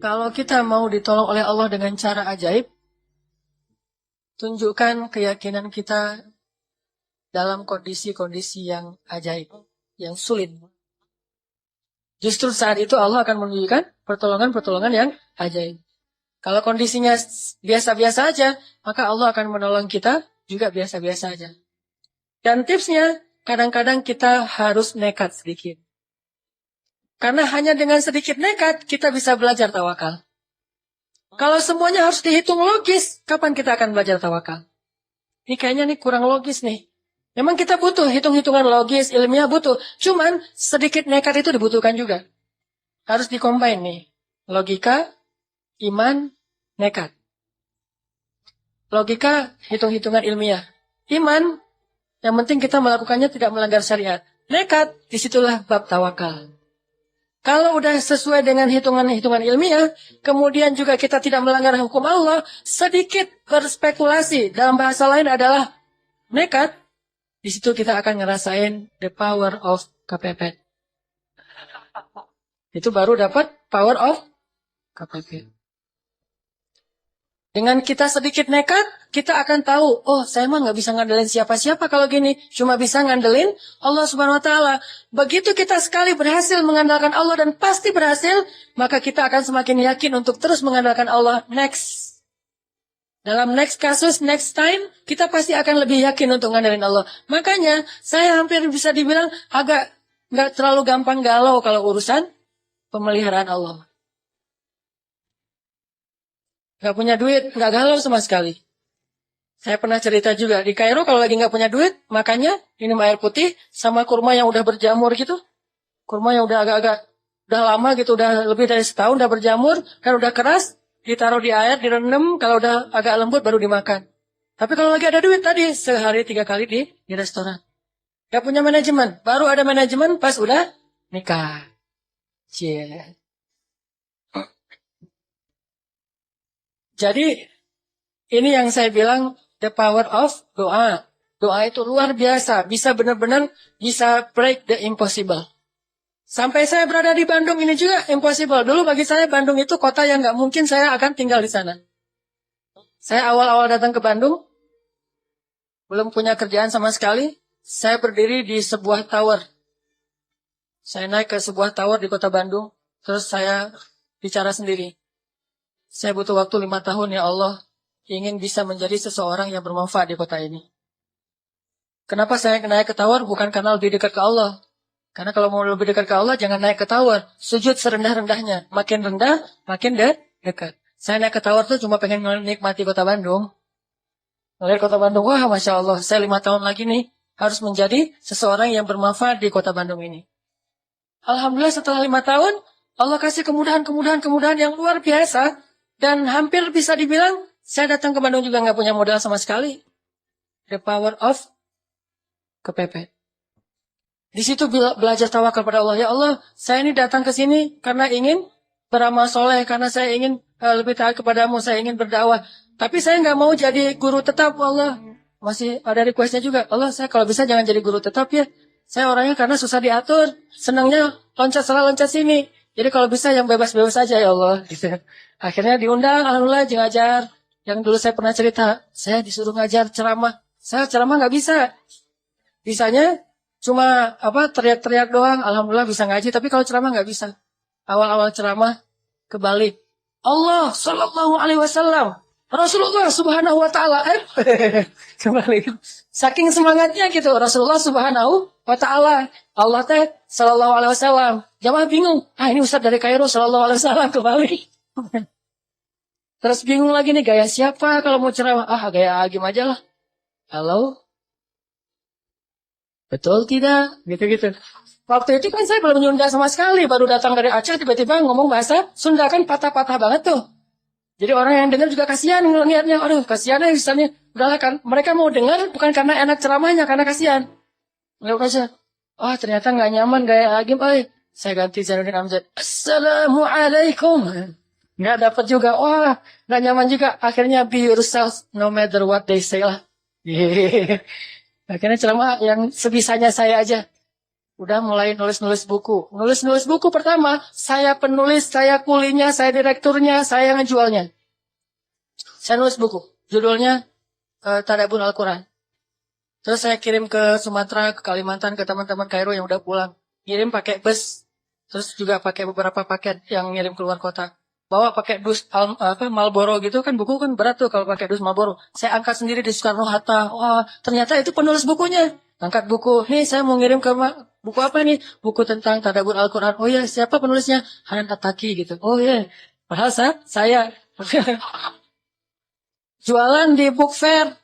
Kalau kita mau ditolong oleh Allah dengan cara ajaib, tunjukkan keyakinan kita dalam kondisi-kondisi yang ajaib, yang sulit. Justru saat itu Allah akan menunjukkan pertolongan-pertolongan yang ajaib. Kalau kondisinya biasa-biasa aja, maka Allah akan menolong kita juga biasa-biasa aja. Dan tipsnya, kadang-kadang kita harus nekat sedikit. Karena hanya dengan sedikit nekat, kita bisa belajar tawakal. Kalau semuanya harus dihitung logis, kapan kita akan belajar tawakal? Ini kayaknya nih kurang logis nih. Memang kita butuh hitung-hitungan logis, ilmiah butuh. Cuman sedikit nekat itu dibutuhkan juga. Harus dikombin nih. Logika, iman, nekat. Logika, hitung-hitungan ilmiah. Iman, yang penting kita melakukannya tidak melanggar syariat. Nekat, disitulah bab tawakal. Kalau udah sesuai dengan hitungan-hitungan ilmiah, kemudian juga kita tidak melanggar hukum Allah, sedikit berspekulasi, dalam bahasa lain adalah nekat, di situ kita akan ngerasain the power of kepepet. Itu baru dapat power of kepepet. Dengan kita sedikit nekat, kita akan tahu, oh saya mah nggak bisa ngandelin siapa-siapa kalau gini. Cuma bisa ngandelin Allah Subhanahu Wa Taala. Begitu kita sekali berhasil mengandalkan Allah dan pasti berhasil, maka kita akan semakin yakin untuk terus mengandalkan Allah next. Dalam next kasus, next time, kita pasti akan lebih yakin untuk ngandelin Allah. Makanya, saya hampir bisa dibilang agak nggak terlalu gampang galau kalau urusan pemeliharaan Allah. Nggak punya duit, nggak galau sama sekali. Saya pernah cerita juga, di Kairo kalau lagi nggak punya duit, makanya minum air putih sama kurma yang udah berjamur gitu. Kurma yang udah agak-agak, udah lama gitu, udah lebih dari setahun udah berjamur, kan udah keras, ditaruh di air, direndam, kalau udah agak lembut baru dimakan. Tapi kalau lagi ada duit tadi, sehari 3 kali di restoran. Nggak punya manajemen, baru ada manajemen pas udah nikah. Cie. Jadi, ini yang saya bilang the power of doa. Doa itu luar biasa, bisa benar-benar bisa break the impossible. Sampai saya berada di Bandung ini juga impossible. Dulu bagi saya Bandung itu kota yang nggak mungkin saya akan tinggal di sana. Saya awal-awal datang ke Bandung, belum punya kerjaan sama sekali. Saya berdiri di sebuah tower. Saya naik ke sebuah tower di kota Bandung, terus saya bicara sendiri. Saya butuh waktu 5 tahun ya Allah, ingin bisa menjadi seseorang yang bermanfaat di kota ini. Kenapa saya naik ke tower? Bukan karena lebih dekat ke Allah. Karena kalau mau lebih dekat ke Allah, jangan naik ke tower. Sujud serendah-rendahnya. Makin rendah, makin dekat. Saya naik ke tower tuh cuma pengen menikmati kota Bandung. Melihat kota Bandung, wah Masya Allah, saya 5 tahun lagi nih, harus menjadi seseorang yang bermanfaat di kota Bandung ini. Alhamdulillah setelah 5 tahun, Allah kasih kemudahan-kemudahan yang luar biasa. Dan hampir bisa dibilang, saya datang ke Bandung juga nggak punya modal sama sekali. The power of kepepet. Di situ belajar tawakal pada Allah. Ya Allah, saya ini datang ke sini karena ingin beramal soleh, karena saya ingin lebih taat kepadamu, saya ingin berdakwah. Tapi saya nggak mau jadi guru tetap, Allah. Masih ada requestnya juga. Allah, saya kalau bisa jangan jadi guru tetap ya. Saya orangnya karena susah diatur, senangnya loncat sana loncat sini. Jadi kalau bisa yang bebas-bebas aja ya Allah. Gitu. Akhirnya diundang, alhamdulillah ngajar. Yang dulu saya pernah cerita, saya disuruh ngajar ceramah. Saya ceramah nggak bisa. Bisanya cuma teriak-teriak doang. Alhamdulillah bisa ngaji, tapi kalau ceramah nggak bisa. Awal-awal ceramah kebalik. Allah Sallallahu Alaihi Wasallam. Rasulullah Subhanahu Wa Taala. Kebalik. Saking semangatnya gitu. Rasulullah Subhanahu Wa Taala. Allah teh Sallallahu Alaihi Wasallam. Jamaah bingung. Ini Ustaz dari Kairo Sallallahu Alaihi Wasallam kebalik. Terus bingung lagi nih gaya siapa kalau mau ceramah. Gaya Agim aja lah. Halo? Betul tidak? Gitu-gitu. Waktu itu kan saya belum Sunda sama sekali. Baru datang dari Aceh tiba-tiba ngomong bahasa Sunda kan patah-patah banget tuh. Jadi orang yang dengar juga kasihan ngeliatnya. Aduh kasihan ya misalnya. Udahlah kan. Mereka mau dengar bukan karena enak ceramahnya. Karena kasihan. Lihat aja. Ternyata nggak nyaman gaya Agim. Saya ganti Zainuddin Amjad. Assalamualaikum. Nggak dapat juga. Nggak nyaman juga. Akhirnya be yourself no matter what they say lah. Akhirnya ceramah yang sebisanya saya aja. Udah mulai nulis-nulis buku. Nulis-nulis buku pertama, saya penulis, saya kulinya, saya direkturnya, saya ngejualnya. Saya nulis buku. Judulnya Tadabbur Al-Quran. Terus saya kirim ke Sumatera, ke Kalimantan, ke teman-teman Kairo yang udah pulang. Kirim pakai bus. Terus juga pakai beberapa paket yang ngirim keluar kota. Bawa pakai dus Marlboro gitu kan, buku kan berat tuh kalau pakai dus Marlboro. Saya angkat sendiri di Soekarno-Hatta. Wah, ternyata itu penulis bukunya. Angkat buku. Nih saya mau ngirim ke buku apa nih? Buku tentang Tadabbur Al-Quran. Oh ya, siapa penulisnya? Hanan Attaqi gitu. Oh ya. Padahal saya jualan di book fair.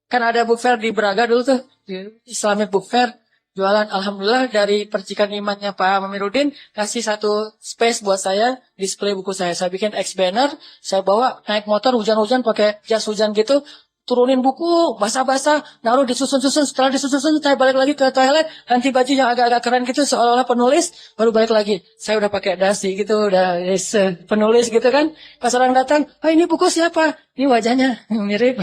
Kan ada book fair di Braga dulu tuh, di Islamic Book Fair. Jualan, alhamdulillah dari percikan imannya Pak Mamirudin, kasih satu space buat saya, display buku saya. Saya bikin X banner, saya bawa naik motor hujan-hujan pakai jas hujan gitu, turunin buku, basah-basah, naruh disusun-susun, setelah disusun-susun, saya balik lagi ke toilet, ganti baju yang agak-agak keren gitu, seolah-olah penulis, baru balik lagi. Saya udah pakai dasi gitu, udah penulis gitu kan. Pas orang datang, oh ini buku siapa? Ini wajahnya, mirip.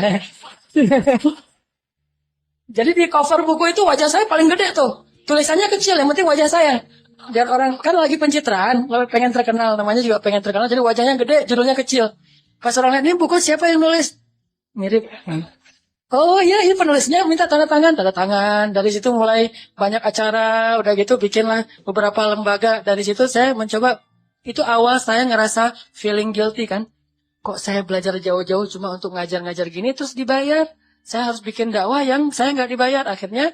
Jadi di cover buku itu wajah saya paling gede tuh. Tulisannya kecil, yang penting wajah saya. Biar orang kan lagi pencitraan, pengen terkenal, namanya juga pengen terkenal, jadi wajahnya gede, judulnya kecil. Pas orang lihat ini buku siapa yang nulis? Mirip. Oh iya, ini penulisnya minta tanda tangan, tanda tangan. Dari situ mulai banyak acara, udah gitu bikinlah beberapa lembaga. Dari situ saya mencoba, itu awal saya ngerasa feeling guilty kan. Kok saya belajar jauh-jauh cuma untuk ngajar-ngajar gini terus dibayar? Saya harus bikin dakwah yang saya nggak dibayar. Akhirnya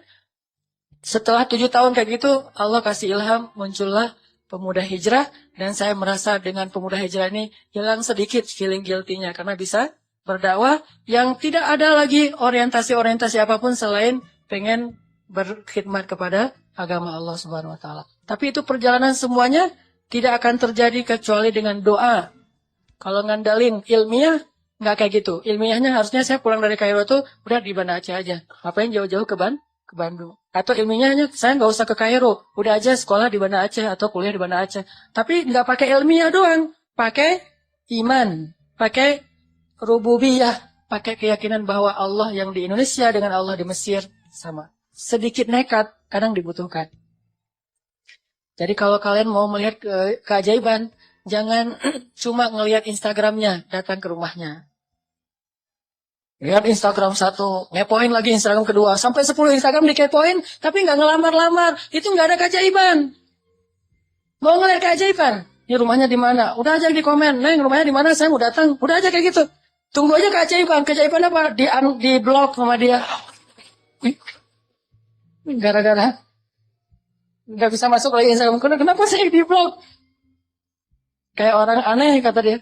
setelah 7 tahun kayak gitu, Allah kasih ilham, muncullah pemuda hijrah. Dan saya merasa dengan pemuda hijrah ini hilang sedikit feeling guilty-nya. Karena bisa berdakwah yang tidak ada lagi orientasi-orientasi apapun selain pengen berkhidmat kepada agama Allah Subhanahu wa taala. Tapi itu perjalanan semuanya tidak akan terjadi kecuali dengan doa. Kalau ngandalin ilmiah, nggak kayak gitu. Ilmiahnya harusnya saya pulang dari Kairo tuh udah di Banda Aceh aja. Ngapain jauh-jauh ke Bandung. Atau ilmiahnya saya nggak usah ke Kairo. Udah aja sekolah di Banda Aceh atau kuliah di Banda Aceh. Tapi nggak pakai ilmiah doang. Pakai iman. Pakai rububiyah. Pakai keyakinan bahwa Allah yang di Indonesia dengan Allah di Mesir sama. Sedikit nekat kadang dibutuhkan. Jadi kalau kalian mau melihat keajaiban, jangan cuma ngelihat Instagramnya, datang ke rumahnya. Lihat Instagram 1, ngepoin lagi Instagram kedua, sampai 10 Instagram dikepoin, tapi nggak ngelamar-lamar. Itu nggak ada keajaiban. Mau ngelihat keajaiban? Ini rumahnya di mana? Udah aja di komen, Neng rumahnya di mana? Saya mau datang. Udah aja kayak gitu. Tunggu aja keajaiban. Keajaiban apa? Di blog sama dia. Gara-gara nggak bisa masuk lagi Instagram. Kenapa saya di blog? Kayak orang aneh kata dia.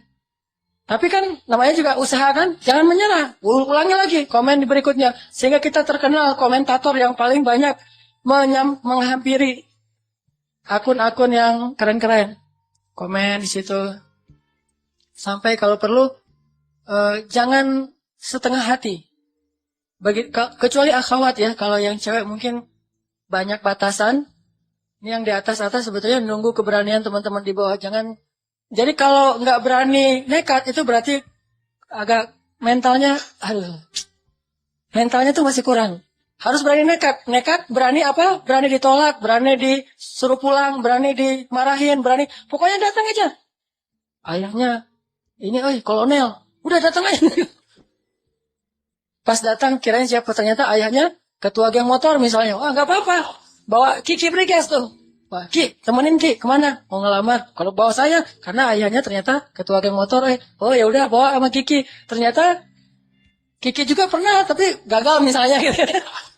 Tapi kan namanya juga usaha kan. Jangan menyerah. Ulangi lagi komen berikutnya. Sehingga kita terkenal komentator yang paling banyak menghampiri akun-akun yang keren-keren. Komen di situ. Sampai kalau perlu jangan setengah hati. Kecuali akhwat ya. Kalau yang cewek mungkin banyak batasan. Ini yang di atas-atas sebetulnya nunggu keberanian teman-teman di bawah. Jangan. Jadi kalau nggak berani nekat itu berarti agak mentalnya tuh masih kurang. Harus berani nekat. Nekat berani apa? Berani ditolak, berani disuruh pulang, berani dimarahin, berani. Pokoknya datang aja. Ayahnya ini, kolonel. Udah datang aja. Pas datang kirain siapa? Ternyata ayahnya ketua geng motor misalnya. Wah nggak apa-apa. Bawa Kiki Briges tuh. Wah, Ki, temenin Ki, kemana? Mau ngelamar. Kalau bawa saya, karena ayahnya ternyata ketua geng motor. Oh ya udah, bawa sama Kiki. Ternyata Kiki juga pernah, tapi gagal misalnya.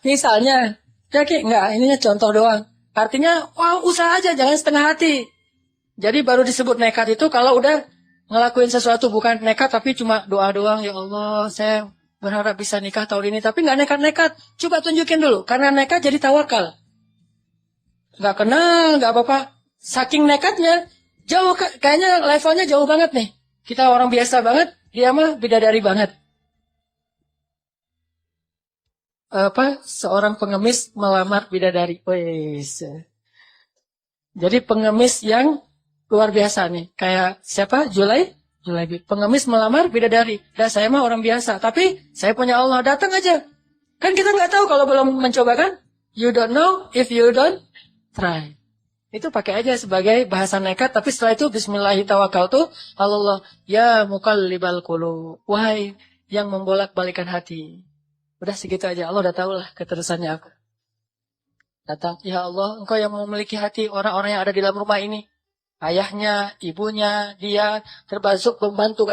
Misalnya, ya Ki, enggak, ininya contoh doang. Artinya, wah usaha aja, jangan setengah hati. Jadi baru disebut nekat itu kalau udah ngelakuin sesuatu bukan nekat, tapi cuma doa doang. Ya Allah, saya berharap bisa nikah tahun ini, tapi nggak nekat-nekat. Coba tunjukin dulu, karena nekat jadi tawakal. Nggak kenal, nggak apa-apa. Saking nekatnya, jauh kayaknya levelnya jauh banget nih. Kita orang biasa banget, dia mah bidadari banget. Seorang pengemis melamar bidadari. Wes. Jadi pengemis yang luar biasa nih. Kayak siapa? Julai. Pengemis melamar bidadari. Dan saya mah orang biasa. Tapi saya punya Allah, datang aja. Kan kita nggak tahu kalau belum mencoba kan. You don't know if you don't try. Itu pakai aja sebagai bahasa nekat, tapi setelah itu bismillahirrahmanirrahim. Allah, ya muqallibal qulub, wahai yang membolak-balikan hati. Udah segitu aja, Allah udah tahu lah keterusannya apa. Datang, ya Allah, engkau yang memiliki hati orang-orang yang ada di dalam rumah ini. Ayahnya, ibunya, dia, termasuk pembantu.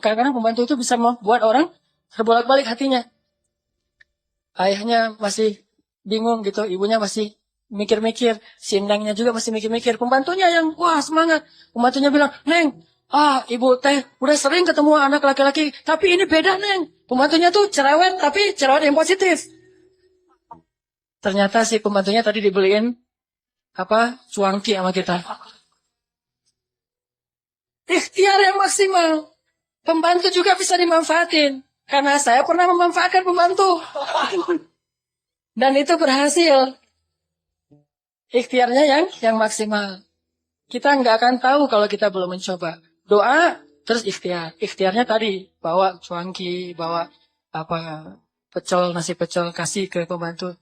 Kadang-kadang pembantu itu bisa membuat orang terbolak-balik hatinya. Ayahnya masih bingung gitu, ibunya masih mikir-mikir, sindangnya juga masih mikir-mikir. Pembantunya yang, wah semangat. Pembantunya bilang, Neng, ibu teh udah sering ketemu anak laki-laki, tapi ini beda Neng. Pembantunya tuh cerewet, tapi cerewet yang positif. Ternyata si pembantunya tadi dibeliin, cuangki sama kita. Ikhtiar yang maksimal. Pembantu juga bisa dimanfaatin. Karena saya pernah memanfaatkan pembantu. Dan itu berhasil. Ikhtiarnya yang maksimal. Kita nggak akan tahu kalau kita belum mencoba. Doa, terus ikhtiar. Ikhtiarnya tadi, bawa cuangki, bawa nasi pecel, kasih ke pembantu.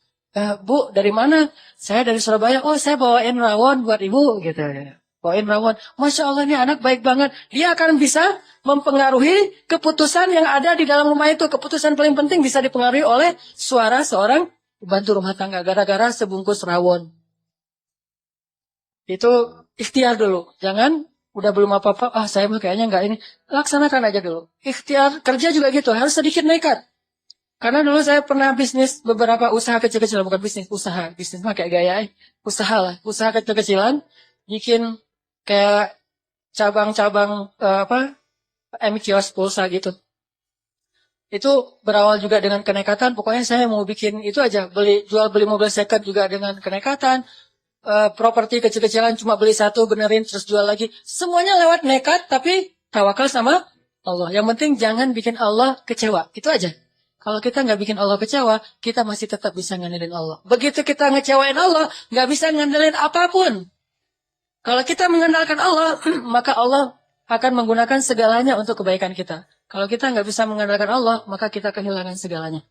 Bu, dari mana? Saya dari Surabaya. Oh, saya bawain rawon buat ibu, gitu. Bawain rawon. Masya Allah, ini anak baik banget. Dia akan bisa mempengaruhi keputusan yang ada di dalam rumah itu. Keputusan paling penting bisa dipengaruhi oleh suara seorang pembantu rumah tangga. Gara-gara sebungkus rawon. Itu ikhtiar dulu. Jangan udah belum apa-apa, saya mah kayaknya enggak ini. Laksanakan aja dulu. Ikhtiar kerja juga gitu, harus sedikit nekat. Karena dulu saya pernah bisnis beberapa usaha kecil-kecilan, bukan bisnis, usaha. Bisnis mah kayak gaya, usaha lah. Usaha kecil-kecilan, bikin kayak cabang-cabang kios pulsa gitu. Itu berawal juga dengan kenekatan. Pokoknya saya mau bikin itu aja, jual beli mobil second juga dengan kenekatan. Properti kecil-kecilan cuma beli satu, benerin, terus jual lagi. Semuanya lewat nekat, tapi tawakal sama Allah. Yang penting jangan bikin Allah kecewa. Itu aja. Kalau kita nggak bikin Allah kecewa, kita masih tetap bisa ngandelin Allah. Begitu kita ngecewain Allah, nggak bisa ngandelin apapun. Kalau kita mengandalkan Allah, maka Allah akan menggunakan segalanya untuk kebaikan kita. Kalau kita nggak bisa mengandalkan Allah, maka kita kehilangan segalanya.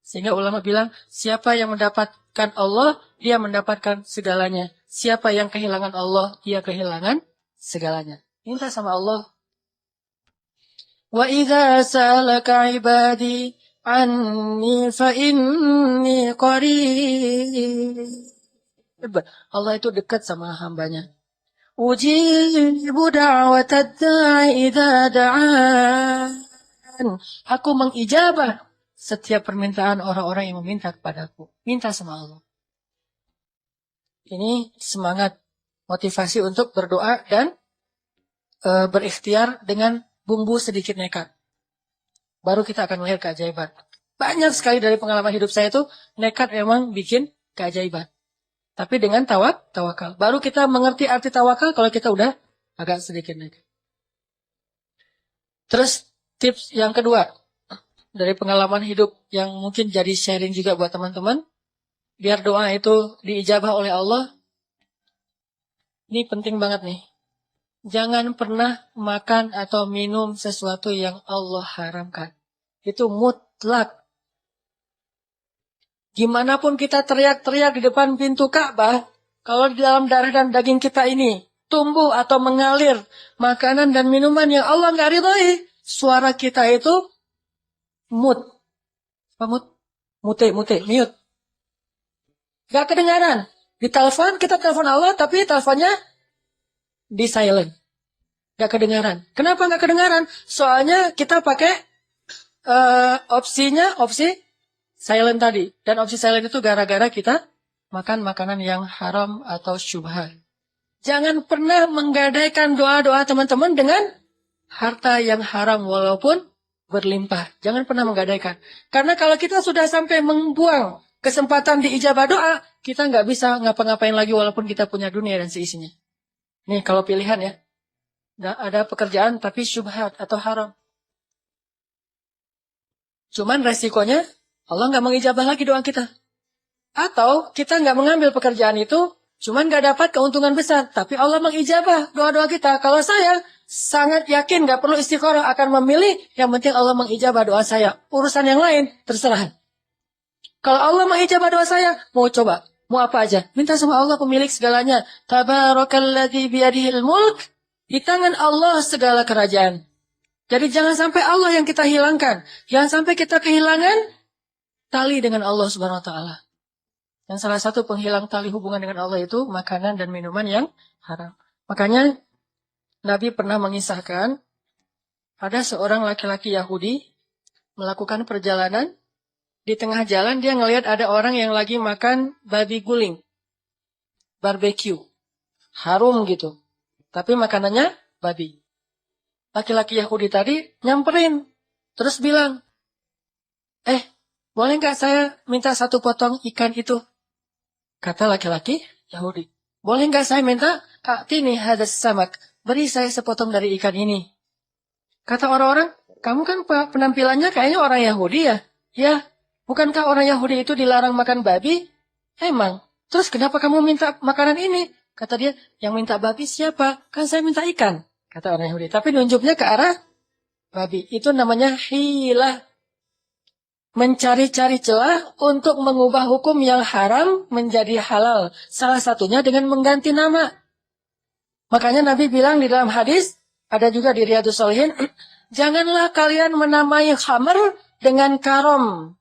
Sehingga ulama bilang, siapa yang mendapatkan Allah, dia mendapatkan segalanya. Siapa yang kehilangan Allah, dia kehilangan segalanya. Minta sama Allah. Wa idza salaka ibadi anni fa inni qarib. Allah itu dekat sama hambanya. Ujibu da'watad da'i idza da'an. Aku mengijabah setiap permintaan orang-orang yang meminta kepadaku. Minta sama Allah. Ini semangat, motivasi untuk berdoa dan berikhtiar dengan bumbu sedikit nekat. Baru kita akan melihat keajaiban. Banyak sekali dari pengalaman hidup saya itu, nekat memang bikin keajaiban. Tapi dengan tawakal. Baru kita mengerti arti tawakal kalau kita udah agak sedikit nekat. Terus tips yang kedua, dari pengalaman hidup yang mungkin jadi sharing juga buat teman-teman. Biar doa itu diijabah oleh Allah. Ini penting banget nih. Jangan pernah makan atau minum sesuatu yang Allah haramkan. Itu mutlak. Gimanapun kita teriak-teriak di depan pintu Ka'bah, kalau di dalam darah dan daging kita ini tumbuh atau mengalir makanan dan minuman yang Allah nggak ridhoi, suara kita itu mute. Mute. Gak kedengaran. Di telepon, kita telepon Allah, tapi teleponnya di silent. Gak kedengaran. Kenapa gak kedengaran? Soalnya kita pakai opsi silent tadi. Dan opsi silent itu gara-gara kita makan makanan yang haram atau syubhat. Jangan pernah menggadaikan doa-doa teman-teman dengan harta yang haram walaupun berlimpah. Jangan pernah menggadaikan. Karena kalau kita sudah sampai membuang kesempatan diijabah doa, kita nggak bisa ngapa-ngapain lagi walaupun kita punya dunia dan seisinya. Nih kalau pilihan ya. Ada pekerjaan tapi syubhat atau haram. Cuman resikonya Allah nggak mengijabah lagi doa kita. Atau kita nggak mengambil pekerjaan itu, cuman nggak dapat keuntungan besar. Tapi Allah mengijabah doa-doa kita. Kalau saya sangat yakin gak perlu istikharah akan memilih, yang penting Allah mengijabah doa saya. Urusan yang lain terserah. Kalau Allah mengijabah doa saya, mau coba. Mau apa aja. Minta sama Allah pemilik segalanya. Tabarakalladzi biyadihil mulk. Di tangan Allah segala kerajaan. Jadi jangan sampai Allah yang kita hilangkan. Jangan sampai kita kehilangan tali dengan Allah Subhanahu wa taala. Yang salah satu penghilang tali hubungan dengan Allah itu makanan dan minuman yang haram. Makanya Nabi pernah mengisahkan ada seorang laki-laki Yahudi melakukan perjalanan. Di tengah jalan dia ngelihat ada orang yang lagi makan babi guling. Barbecue. Harum gitu. Tapi makanannya babi. Laki-laki Yahudi tadi nyamperin. Terus bilang, boleh nggak saya minta satu potong ikan itu? Kata laki-laki Yahudi. Boleh nggak saya minta? A'tini hadas samak. Beri saya sepotong dari ikan ini. Kata orang-orang, kamu kan penampilannya kayaknya orang Yahudi ya? Ya. Bukankah orang Yahudi itu dilarang makan babi? Emang. Terus kenapa kamu minta makanan ini? Kata dia, yang minta babi siapa? Kan saya minta ikan. Kata orang Yahudi. Tapi nunjuknya ke arah babi. Itu namanya hilah. Mencari-cari celah untuk mengubah hukum yang haram menjadi halal. Salah satunya dengan mengganti nama. Makanya Nabi bilang di dalam hadis, ada juga di Riyadhus Shalihin, janganlah kalian menamai khamr dengan karom.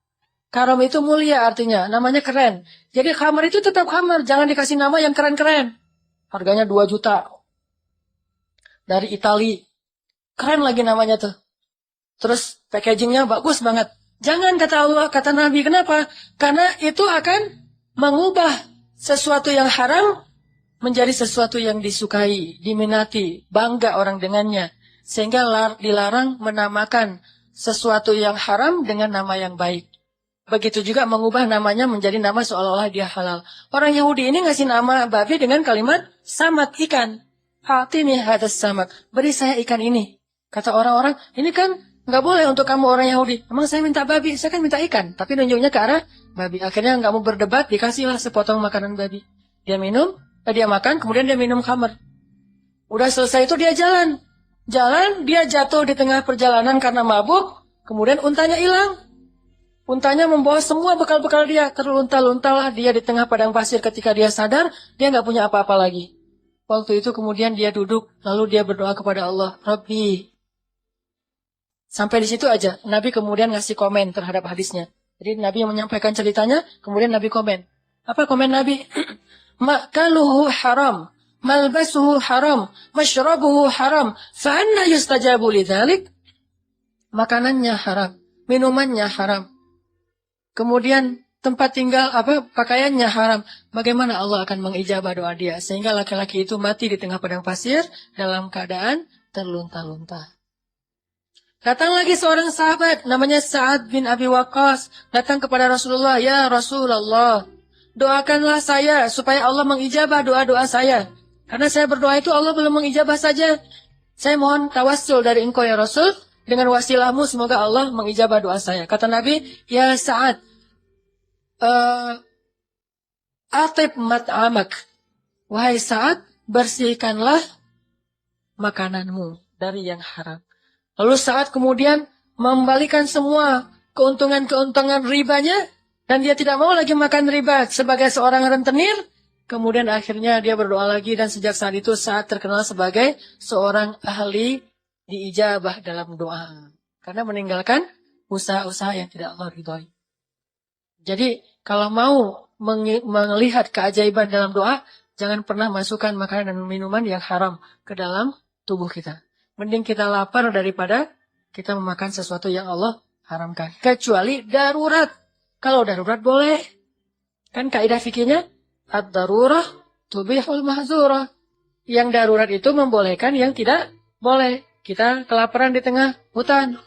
Karom itu mulia artinya, namanya keren. Jadi khamr itu tetap khamr, jangan dikasih nama yang keren-keren. Harganya 2 juta. Dari Itali. Keren lagi namanya tuh. Terus packagingnya bagus banget. Jangan kata Allah, kata Nabi. Kenapa? Karena itu akan mengubah sesuatu yang haram menjadi sesuatu yang disukai, diminati, bangga orang dengannya. Sehingga dilarang menamakan sesuatu yang haram dengan nama yang baik. Begitu juga mengubah namanya menjadi nama seolah-olah dia halal. Orang Yahudi ini ngasih nama babi dengan kalimat samak, ikan. A'tini hadas samak. Beri saya ikan ini. Kata orang-orang, ini kan nggak boleh untuk kamu orang Yahudi. Emang saya minta babi, saya kan minta ikan. Tapi nunjuknya ke arah babi. Akhirnya nggak mau berdebat, dikasihlah sepotong makanan babi. Dia minum, dia makan, kemudian dia minum khamr. Udah selesai itu dia jalan. Jalan, dia jatuh di tengah perjalanan karena mabuk. Kemudian untanya hilang. Untanya membawa semua bekal-bekal dia. Terlunta-luntalah dia di tengah padang pasir. Ketika dia sadar, dia nggak punya apa-apa lagi. Waktu itu kemudian dia duduk. Lalu dia berdoa kepada Allah. Rabbi. Sampai di situ aja. Nabi kemudian ngasih komen terhadap hadisnya. Jadi Nabi yang menyampaikan ceritanya. Kemudian Nabi komen. Apa komen Nabi? Makaluhu haram. Malbasuhu haram. Mashrabuhu haram. Fa'anna yustajabu lidhalik. Makanannya haram. Minumannya haram. Kemudian tempat tinggal pakaiannya haram. Bagaimana Allah akan mengijabah doa dia? Sehingga laki-laki itu mati di tengah padang pasir dalam keadaan terlunta-lunta. Datang lagi seorang sahabat namanya Sa'ad bin Abi Waqqas. Datang kepada Rasulullah, ya Rasulullah, doakanlah saya supaya Allah mengijabah doa-doa saya. Karena saya berdoa itu Allah belum mengijabah saja. Saya mohon tawassul dari engkau ya Rasul. Dengan wasilahmu semoga Allah mengijabah doa saya. Kata Nabi, ya Sa'ad, atib mat'amak. Wahai Sa'ad, bersihkanlah makananmu dari yang haram. Lalu Sa'ad kemudian membalikan semua keuntungan-keuntungan ribanya. Dan dia tidak mau lagi makan riba sebagai seorang rentenir. Kemudian akhirnya dia berdoa lagi. Dan sejak saat itu Sa'ad terkenal sebagai seorang ahli diijabah dalam doa. Karena meninggalkan usaha-usaha yang tidak Allah ridhoi. Jadi kalau mau melihat keajaiban dalam doa, jangan pernah masukkan makanan dan minuman yang haram ke dalam tubuh kita. Mending kita lapar daripada kita memakan sesuatu yang Allah haramkan. Kecuali darurat. Kalau darurat boleh. Kan kaidah fikihnya, ad-darurah tubihul mahzurah. Yang darurat itu membolehkan yang tidak boleh. Kita kelaparan di tengah hutan.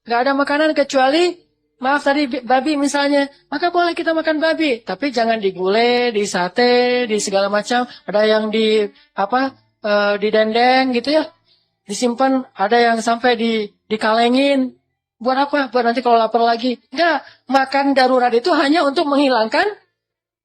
Gak ada makanan kecuali, maaf tadi babi misalnya. Maka boleh kita makan babi. Tapi jangan digulai, di sate, di segala macam. Ada yang di dendeng gitu ya. Disimpan, ada yang sampai dikalengin. Buat apa? Buat nanti kalau lapar lagi. Enggak, makan darurat itu hanya untuk menghilangkan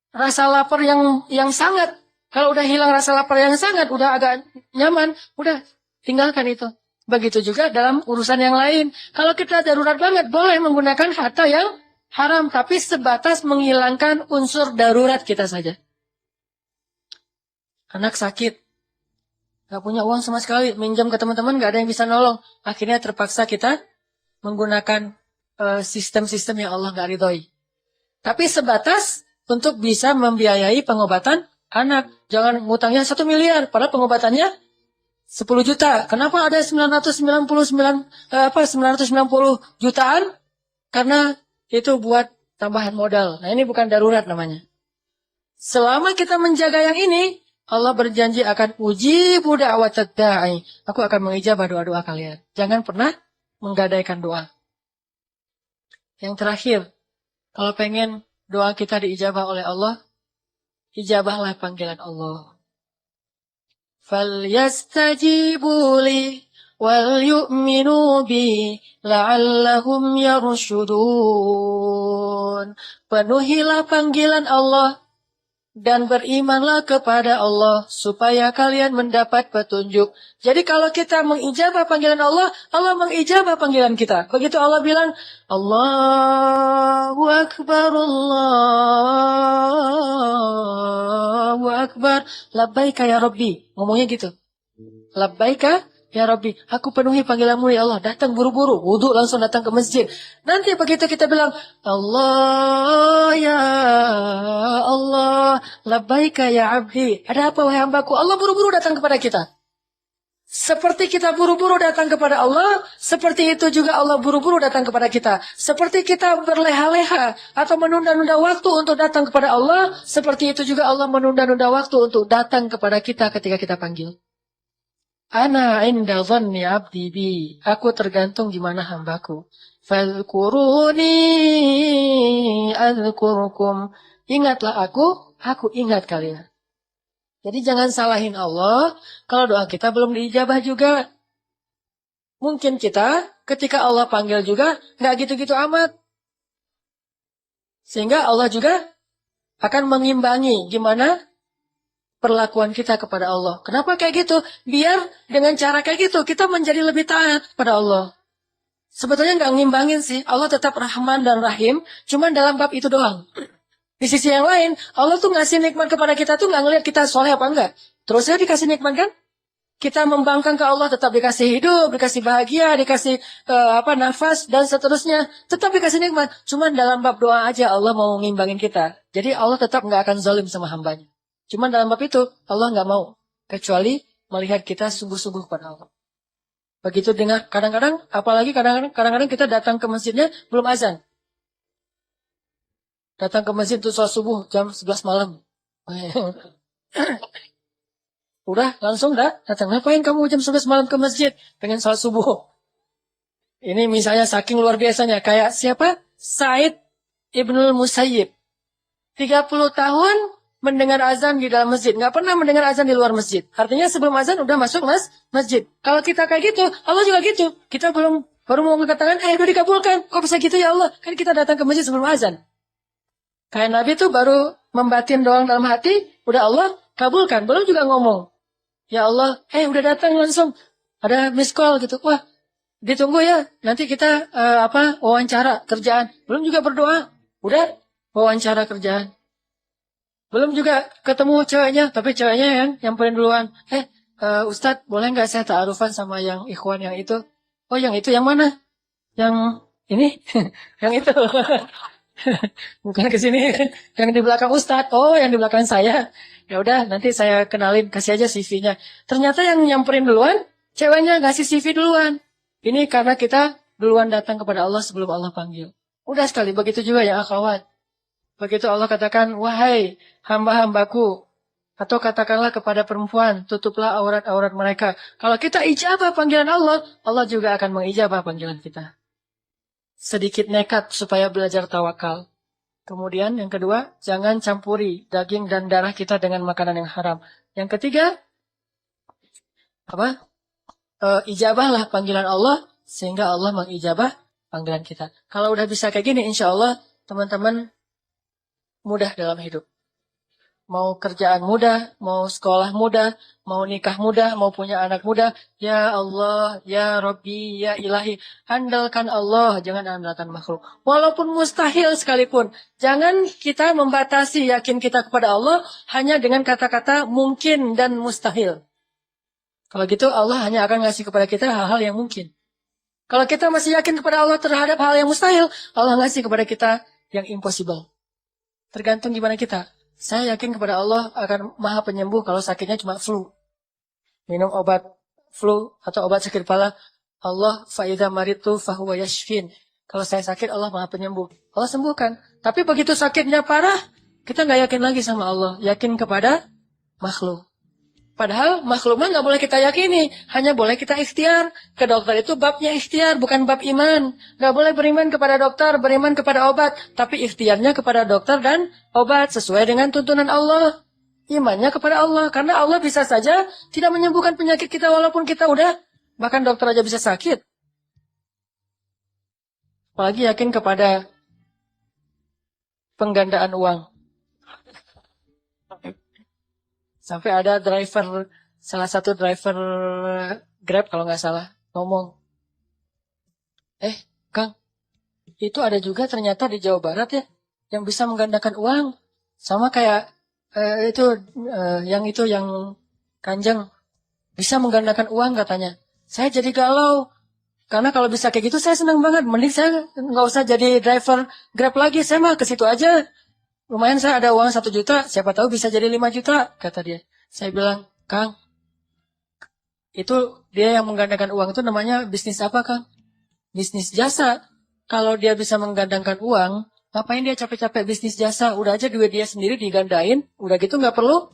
rasa lapar yang sangat. Kalau udah hilang rasa lapar yang sangat, udah agak nyaman, udah tinggalkan itu. Begitu juga dalam urusan yang lain. Kalau kita darurat banget, boleh menggunakan harta yang haram. Tapi sebatas menghilangkan unsur darurat kita saja. Anak sakit. Gak punya uang sama sekali. Minjam ke teman-teman gak ada yang bisa nolong. Akhirnya terpaksa kita menggunakan sistem-sistem yang Allah gak ridhoi. Tapi sebatas untuk bisa membiayai pengobatan anak. Jangan ngutangnya 1 miliar. Padahal pengobatannya 10 juta. Kenapa ada 990 jutaan? Karena itu buat tambahan modal. Nah, ini bukan darurat namanya. Selama kita menjaga yang ini, Allah berjanji akan uji da'wat da'i. Aku akan mengijabah doa-doa kalian. Jangan pernah menggadaikan doa. Yang terakhir, kalau pengen doa kita diijabah oleh Allah, ijabahlah panggilan Allah. فَلْيَسْتَجِيبُوا لِي وَلْيُؤْمِنُوا بِي لَعَلَّهُمْ يَرْشُدُونَ. Penuhilah panggilan Allah dan berimanlah kepada Allah supaya kalian mendapat petunjuk. Jadi kalau kita mengijabah panggilan Allah, Allah mengijabah panggilan kita. Begitu Allah bilang, Allahu Akbar, Allahu Akbar, labbaika ya Rabbi. Ngomongnya gitu. Labbaika ya Rabbi, aku penuhi panggilanmu ya Allah. Datang buru-buru, wudhu langsung datang ke masjid. Nanti begitu kita bilang, Allah ya Allah, labbaika ya abdi. Ada apa wahai hambaku? Allah buru-buru datang kepada kita. Seperti kita buru-buru datang kepada Allah, seperti itu juga Allah buru-buru datang kepada kita. Seperti kita berleha-leha atau menunda-nunda waktu untuk datang kepada Allah, seperti itu juga Allah menunda-nunda waktu untuk datang kepada kita ketika kita panggil. Ana inda dhanni abdi bi. Aku tergantung di mana hambaku. Fadhkuruni adzkurkum. Ingatlah aku ingat kalian. Jadi jangan salahin Allah kalau doa kita belum diijabah juga. Mungkin kita ketika Allah panggil juga nggak gitu-gitu amat. Sehingga Allah juga akan mengimbangi gimana perlakuan kita kepada Allah. Kenapa kayak gitu? Biar dengan cara kayak gitu kita menjadi lebih taat kepada Allah. Sebetulnya nggak ngimbangin sih. Allah tetap Rahman dan Rahim. Cuman dalam bab itu doang. Di sisi yang lain, Allah tuh ngasih nikmat kepada kita tuh nggak ngelihat kita soleh apa enggak. Terus saya dikasih nikmat kan? Kita membangkang ke Allah, tetap dikasih hidup, dikasih bahagia, dikasih nafas dan seterusnya, tetap dikasih nikmat. Cuman dalam bab doa aja Allah mau ngimbangin kita. Jadi Allah tetap nggak akan zalim sama hambanya. Cuman dalam bab itu Allah nggak mau, kecuali melihat kita sungguh-sungguh kepada Allah. Begitu dengar kadang-kadang, apalagi kadang-kadang kita datang ke masjidnya belum azan. Datang ke masjid untuk sholat subuh jam 11 malam. Udah langsung datang. Ngapain kamu jam 11 malam ke masjid? Pengen sholat subuh. Ini misalnya saking luar biasanya. Kayak siapa? Said Ibnul Musayyib. 30 tahun mendengar azan di dalam masjid. Nggak pernah mendengar azan di luar masjid. Artinya sebelum azan udah masuk masjid. Kalau kita kayak gitu, Allah juga gitu. Kita baru mau angkat tangan, udah dikabulkan. Kok bisa gitu ya Allah? Kan kita datang ke masjid sebelum azan. Kayak Nabi tuh baru membatin doang dalam hati, udah Allah kabulkan. Belum juga ngomong. Ya Allah, udah datang langsung. Ada miss call gitu. Wah, ditunggu ya. Nanti kita wawancara kerjaan. Belum juga berdoa. Udah wawancara kerjaan. Belum juga ketemu ceweknya, tapi ceweknya yang nyamperin duluan. Ustadz, boleh nggak saya ta'arufan sama yang ikhwan yang itu? Oh, yang itu yang mana? Yang ini? Yang itu. Bukan ke sini. Yang di belakang Ustadz. Oh, yang di belakang saya. Ya udah, nanti saya kenalin, kasih aja CV-nya. Ternyata yang nyamperin duluan, ceweknya ngasih CV duluan. Ini karena kita duluan datang kepada Allah sebelum Allah panggil. Udah sekali, begitu juga ya akhwat. Begitu Allah katakan, wahai hamba-hambaku, atau katakanlah kepada perempuan, tutuplah aurat-aurat mereka. Kalau kita ijabah panggilan Allah, Allah juga akan mengijabah panggilan kita. Sedikit nekat supaya belajar tawakal. Kemudian yang kedua, jangan campuri daging dan darah kita dengan makanan yang haram. Yang ketiga, ijabahlah panggilan Allah, sehingga Allah mengijabah panggilan kita. Kalau udah bisa kayak gini, insya Allah teman-teman mudah dalam hidup. Mau kerjaan mudah, mau sekolah mudah, mau nikah mudah, mau punya anak mudah. Ya Allah, ya Rabbi, ya Ilahi. Andalkan Allah, jangan andalkan makhluk. Walaupun mustahil sekalipun. Jangan kita membatasi yakin kita kepada Allah hanya dengan kata-kata mungkin dan mustahil. Kalau gitu Allah hanya akan ngasih kepada kita hal-hal yang mungkin. Kalau kita masih yakin kepada Allah terhadap hal yang mustahil, Allah ngasih kepada kita yang impossible. Tergantung gimana kita. Saya yakin kepada Allah akan maha penyembuh kalau sakitnya cuma flu. Minum obat flu atau obat sakit kepala. Allah fa'idha maritu fahuwa yashfin. Kalau saya sakit, Allah maha penyembuh. Allah sembuhkan. Tapi begitu sakitnya parah, kita nggak yakin lagi sama Allah. Yakin kepada makhluk. Padahal makhluk mah nggak boleh kita yakini, hanya boleh kita ikhtiar. Ke dokter itu babnya ikhtiar, bukan bab iman. Nggak boleh beriman kepada dokter, beriman kepada obat, tapi ikhtiarnya kepada dokter dan obat sesuai dengan tuntunan Allah. Imannya kepada Allah, karena Allah bisa saja tidak menyembuhkan penyakit kita walaupun kita udah, bahkan dokter aja bisa sakit. Apalagi yakin kepada penggandaan uang. Sampai ada salah satu driver Grab kalau nggak salah, ngomong, Kang, itu ada juga ternyata di Jawa Barat ya, yang bisa menggandakan uang. Sama kayak yang Kanjeng, bisa menggandakan uang katanya. Saya jadi galau, karena kalau bisa kayak gitu saya senang banget. Mending saya nggak usah jadi driver Grab lagi, saya mah ke situ aja. Lumayan saya ada uang 1 juta, siapa tahu bisa jadi 5 juta, kata dia. Saya bilang, Kang, itu dia yang menggandakan uang itu namanya bisnis apa, Kang? Bisnis jasa. Kalau dia bisa menggandakan uang, ngapain dia capek-capek bisnis jasa? Udah aja duit dia sendiri digandain, udah gitu nggak perlu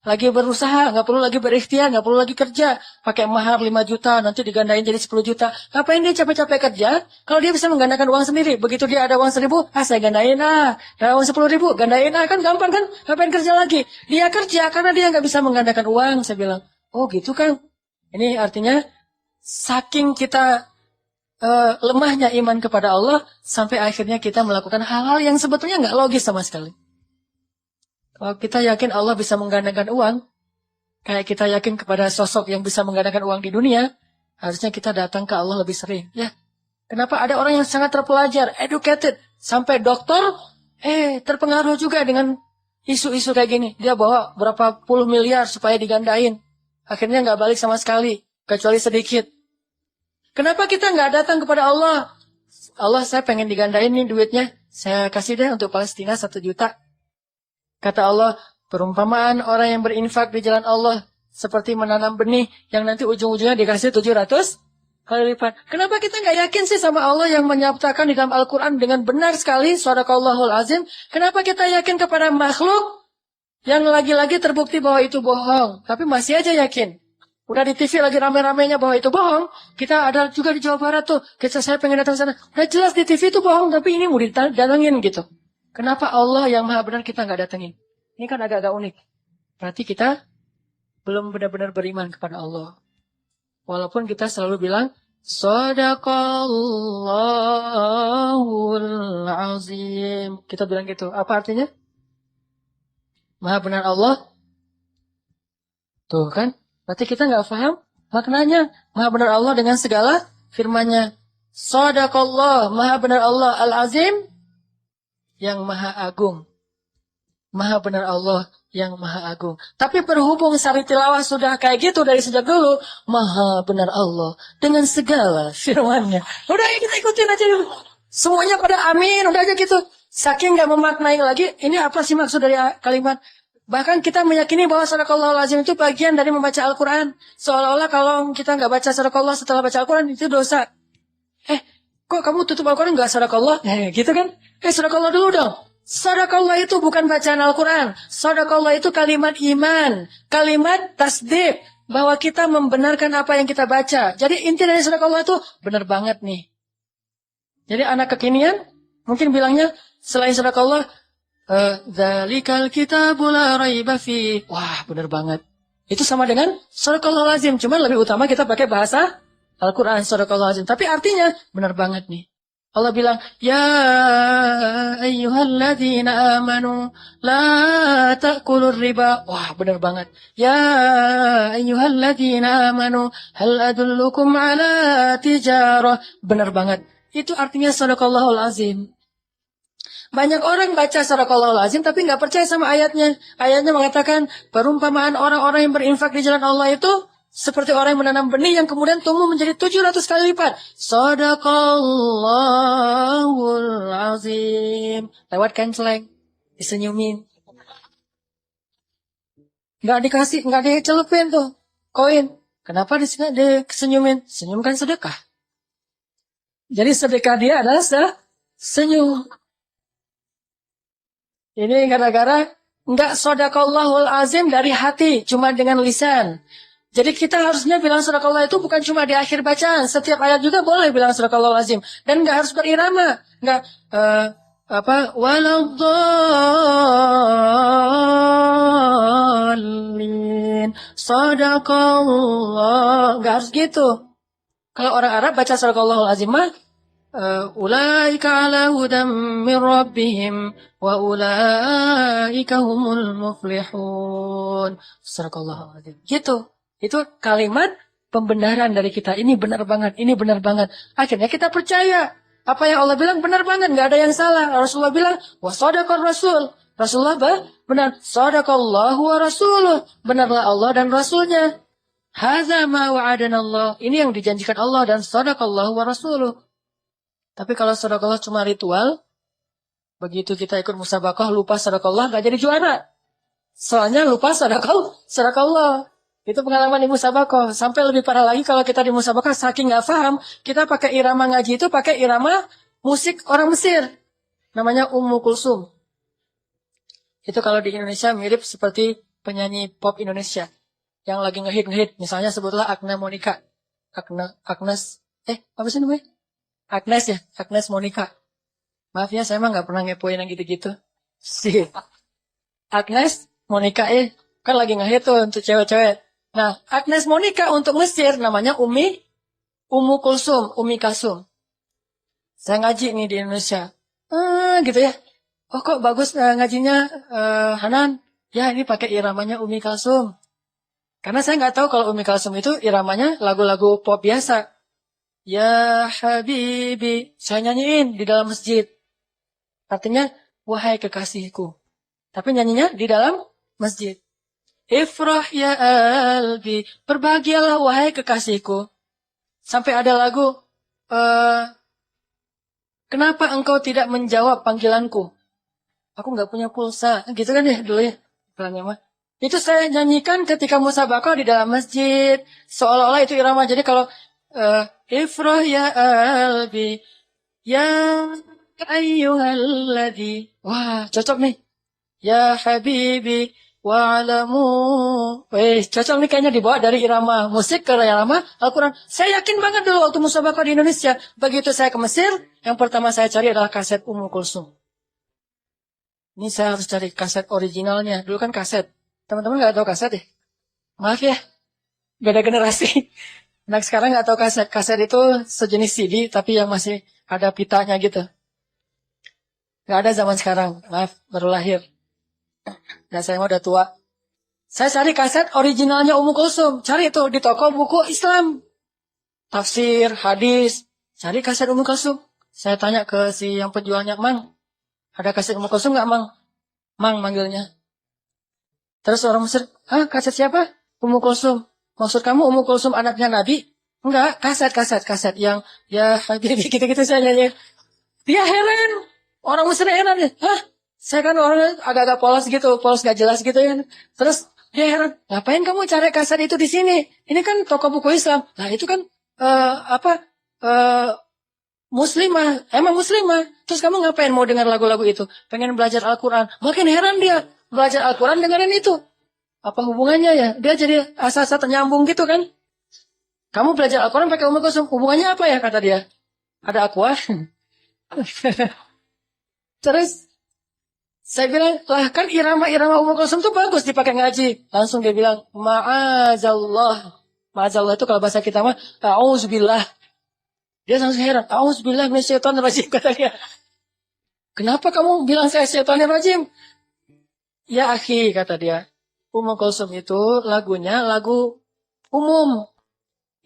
lagi berusaha, nggak perlu lagi berikhtiar, nggak perlu lagi kerja. Pakai mahar 5 juta, nanti digandain jadi 10 juta. Ngapain dia capek-capek kerja? Kalau dia bisa menggandakan uang sendiri. Begitu dia ada uang 1.000, saya gandain Ada uang 10.000, gandain kan gampang kan? Ngapain kerja lagi? Dia kerja karena dia nggak bisa menggandakan uang. Saya bilang, oh gitu kan? Ini artinya, saking kita lemahnya iman kepada Allah, sampai akhirnya kita melakukan hal-hal yang sebetulnya nggak logis sama sekali. Kalau kita yakin Allah bisa menggandakan uang, kayak kita yakin kepada sosok yang bisa menggandakan uang di dunia, harusnya kita datang ke Allah lebih sering. Ya, kenapa ada orang yang sangat terpelajar, educated, sampai dokter, terpengaruh juga dengan isu-isu kayak gini. Dia bawa berapa puluh miliar supaya digandain. Akhirnya nggak balik sama sekali, kecuali sedikit. Kenapa kita nggak datang kepada Allah? Allah, saya pengen digandain nih duitnya. Saya kasih deh untuk Palestina 1 juta. Kata Allah, perumpamaan orang yang berinfak di jalan Allah seperti menanam benih yang nanti ujung-ujungnya dikasih 700 kali lipat. Kenapa kita nggak yakin sih sama Allah yang menyatakan di dalam Al-Quran dengan benar sekali, Shadaqallahul Azim? Kenapa kita yakin kepada makhluk yang lagi-lagi terbukti bahwa itu bohong, tapi masih aja yakin? Udah di TV lagi rame-ramenya bahwa itu bohong. Kita ada juga di Jawa Barat tuh. Saya pengen datang sana. Udah jelas di TV itu bohong, tapi ini mau didatengin gitu. Kenapa Allah yang maha benar kita nggak datengin? Ini kan agak-agak unik. Berarti kita belum benar-benar beriman kepada Allah. Walaupun kita selalu bilang, Shadaqallahul Azim. Kita bilang gitu. Apa artinya? Maha benar Allah. Tuh kan? Berarti kita nggak paham maknanya. Maha benar Allah dengan segala firman-Nya. Shadaqallah, maha benar Allah Al-Azim, yang maha agung. Maha benar Allah yang maha agung. Tapi berhubung sari tilawah sudah kayak gitu dari sejak dulu. Maha benar Allah dengan segala firman-Nya. Udah kita ikutin aja dulu. Semuanya pada amin. Udah aja gitu. Saking gak memaknai lagi. Ini apa sih maksud dari kalimat? Bahkan kita meyakini bahwa Shadaqallahul Azim itu bagian dari membaca Al-Quran. Seolah-olah kalau kita gak baca Shadaqallah setelah baca Al-Quran itu dosa. Kok kamu tutup Al-Quran gak Shadaqallah? Gitu kan? Shadaqallah dulu dong. Shadaqallah itu bukan bacaan Al-Quran. Shadaqallah itu kalimat iman. Kalimat tasdik. Bahwa kita membenarkan apa yang kita baca. Jadi inti dari Shadaqallah itu benar banget nih. Jadi anak kekinian mungkin bilangnya selain Shadaqallah, Dzalikal kitabul la raiba fi. Wah, benar banget. Itu sama dengan Shadaqallahul Azim. Cuma lebih utama kita pakai bahasa Al-Quran, Shadaqallahul Azim. Tapi artinya benar banget nih. Allah bilang, ya ayyuhalladzina amanu la ta'kulur riba. Wah, benar banget. Ya ayyuhalladzina amanu hal adullukum ala tijarah. Benar banget. Itu artinya sadaqallahul azim. Banyak orang baca sadaqallahul azim tapi nggak percaya sama ayatnya. Ayatnya mengatakan perumpamaan orang-orang yang berinfak di jalan Allah itu seperti orang yang menanam benih yang kemudian tumbuh menjadi 700 kali lipat. Sadaqallahul azim. Lewat canceling. Disenyumin. Nggak dicelupin tuh. Koin. Kenapa disenyumin? Senyum kan sedekah. Jadi sedekah dia adalah senyum. Ini gara-gara nggak sadaqallahul azim dari hati. Cuma dengan lisan. Jadi kita harusnya bilang sadaqallah itu bukan cuma di akhir bacaan. Setiap ayat juga boleh bilang sadaqallahul azim. Dan nggak harus berirama. Nggak, waladdallin. Sadaqallah. Nggak harus gitu. Kalau orang Arab baca sadaqallahul azim mah, ulaika ala hudam min rabbihim wa ulaika humul muflihun. Sadaqallahul azim. Gitu. Itu kalimat pembenaran dari kita. Ini benar banget, ini benar banget. Akhirnya kita percaya. Apa yang Allah bilang benar banget, nggak ada yang salah. Rasulullah bilang, wa sadaqar rasul. Rasulullah benar. Sadaqallahu wa rasuluh. Benarlah Allah dan Rasulnya. Hadza ma wa'adana Allah. Ini yang dijanjikan Allah dan sadaqallahu wa rasuluh. Tapi kalau sadaqallah cuma ritual, begitu kita ikut musabaqah, lupa sadaqallah, nggak jadi juara. Soalnya lupa sadaqallah. Itu pengalaman di musabaqah. Sampai lebih parah lagi kalau kita di musabaqah saking nggak paham, kita pakai irama ngaji itu pakai irama musik orang Mesir. Namanya Ummu Kulsum. Itu kalau di Indonesia mirip seperti penyanyi pop Indonesia yang lagi ngehit. Misalnya sebutlah Agnes Monica. Agnes namanya? Agnes ya, Agnes Monica. Maaf ya, saya emang nggak pernah ngepoin yang gitu-gitu. Si Agnes Monica kan lagi ngehit tuh untuk cewek-cewek. Nah, Agnes Monica untuk Mesir namanya Ummu Kulsum, Umi Kasum. Saya ngaji nih di Indonesia. Gitu ya. Oh kok bagus ngajinya Hanan. Ya ini pakai iramanya Umi Kalsum. Karena saya nggak tahu kalau Umi Kalsum itu iramanya lagu-lagu pop biasa. Ya Habibi. Saya nyanyiin di dalam masjid. Artinya, wahai kekasihku. Tapi nyanyinya di dalam masjid. Ifrah ya albi. Berbahagialah wahai kekasihku. Sampai ada lagu. Kenapa engkau tidak menjawab panggilanku? Aku nggak punya pulsa. Gitu kan ya dulu ya. Itu saya nyanyikan ketika musabaqah di dalam masjid. Seolah-olah itu irama. Jadi kalau Ifrah ya albi. Ya ayyuhalladzi. Wah cocok nih. Ya habibi. Wa'alamu. Cocok nih kayaknya dibawa dari irama musik ke irama Al-Quran. Saya yakin banget dulu waktu musabaqah di Indonesia. Begitu saya ke Mesir, yang pertama saya cari adalah kaset Ummu Kulsum. Ini saya harus cari kaset originalnya. Dulu kan kaset. Teman-teman gak tahu kaset ya? Maaf ya. Beda generasi. Nah sekarang gak tahu kaset. Kaset itu sejenis CD, tapi yang masih ada pitanya gitu. Gak ada zaman sekarang. Maaf, baru lahir. Dan saya udah tua. Saya cari kaset originalnya Ummu Kulsum. Cari itu di toko buku Islam. Tafsir, hadis. Cari kaset Ummu Kulsum. Saya tanya ke si yang penjualnya, Mang, ada kaset Ummu Kulsum gak, Mang? Mang manggilnya. Terus orang Mesir, kaset siapa? Ummu Kulsum. Maksud kamu Ummu Kulsum anaknya Nabi? Enggak, kaset yang ya gitu-gitu saya nyanyi. Dia heran. Orang Mesir heran ya. Saya kan orangnya agak-agak polos gak jelas gitu ya. Terus dia heran, ngapain kamu cari kaset itu di sini? Ini kan toko buku Islam. Nah itu kan muslimah, emang muslimah. Terus kamu ngapain mau dengar lagu-lagu itu? Pengen belajar Al-Quran. Makin heran dia, belajar Al-Quran dengerin itu. Apa hubungannya ya? Dia jadi asa-asa ternyambung gitu kan? Kamu belajar Al-Quran pakai Ummu Kulsum, hubungannya apa ya kata dia? Ada aqua. Terus saya bilang, lah kan irama-irama Ummu Kulsum tuh bagus dipakai ngaji. Langsung dia bilang, ma'azallah. Ma'azallah itu kalau bahasa kita mah, a'udzubillah. Dia langsung heran. Auzubillah minasyaitonirrajim, kata dia. Kenapa kamu bilang saya syaitonirrajim? Ya akhi, kata dia. Kulsum itu lagunya lagu umum.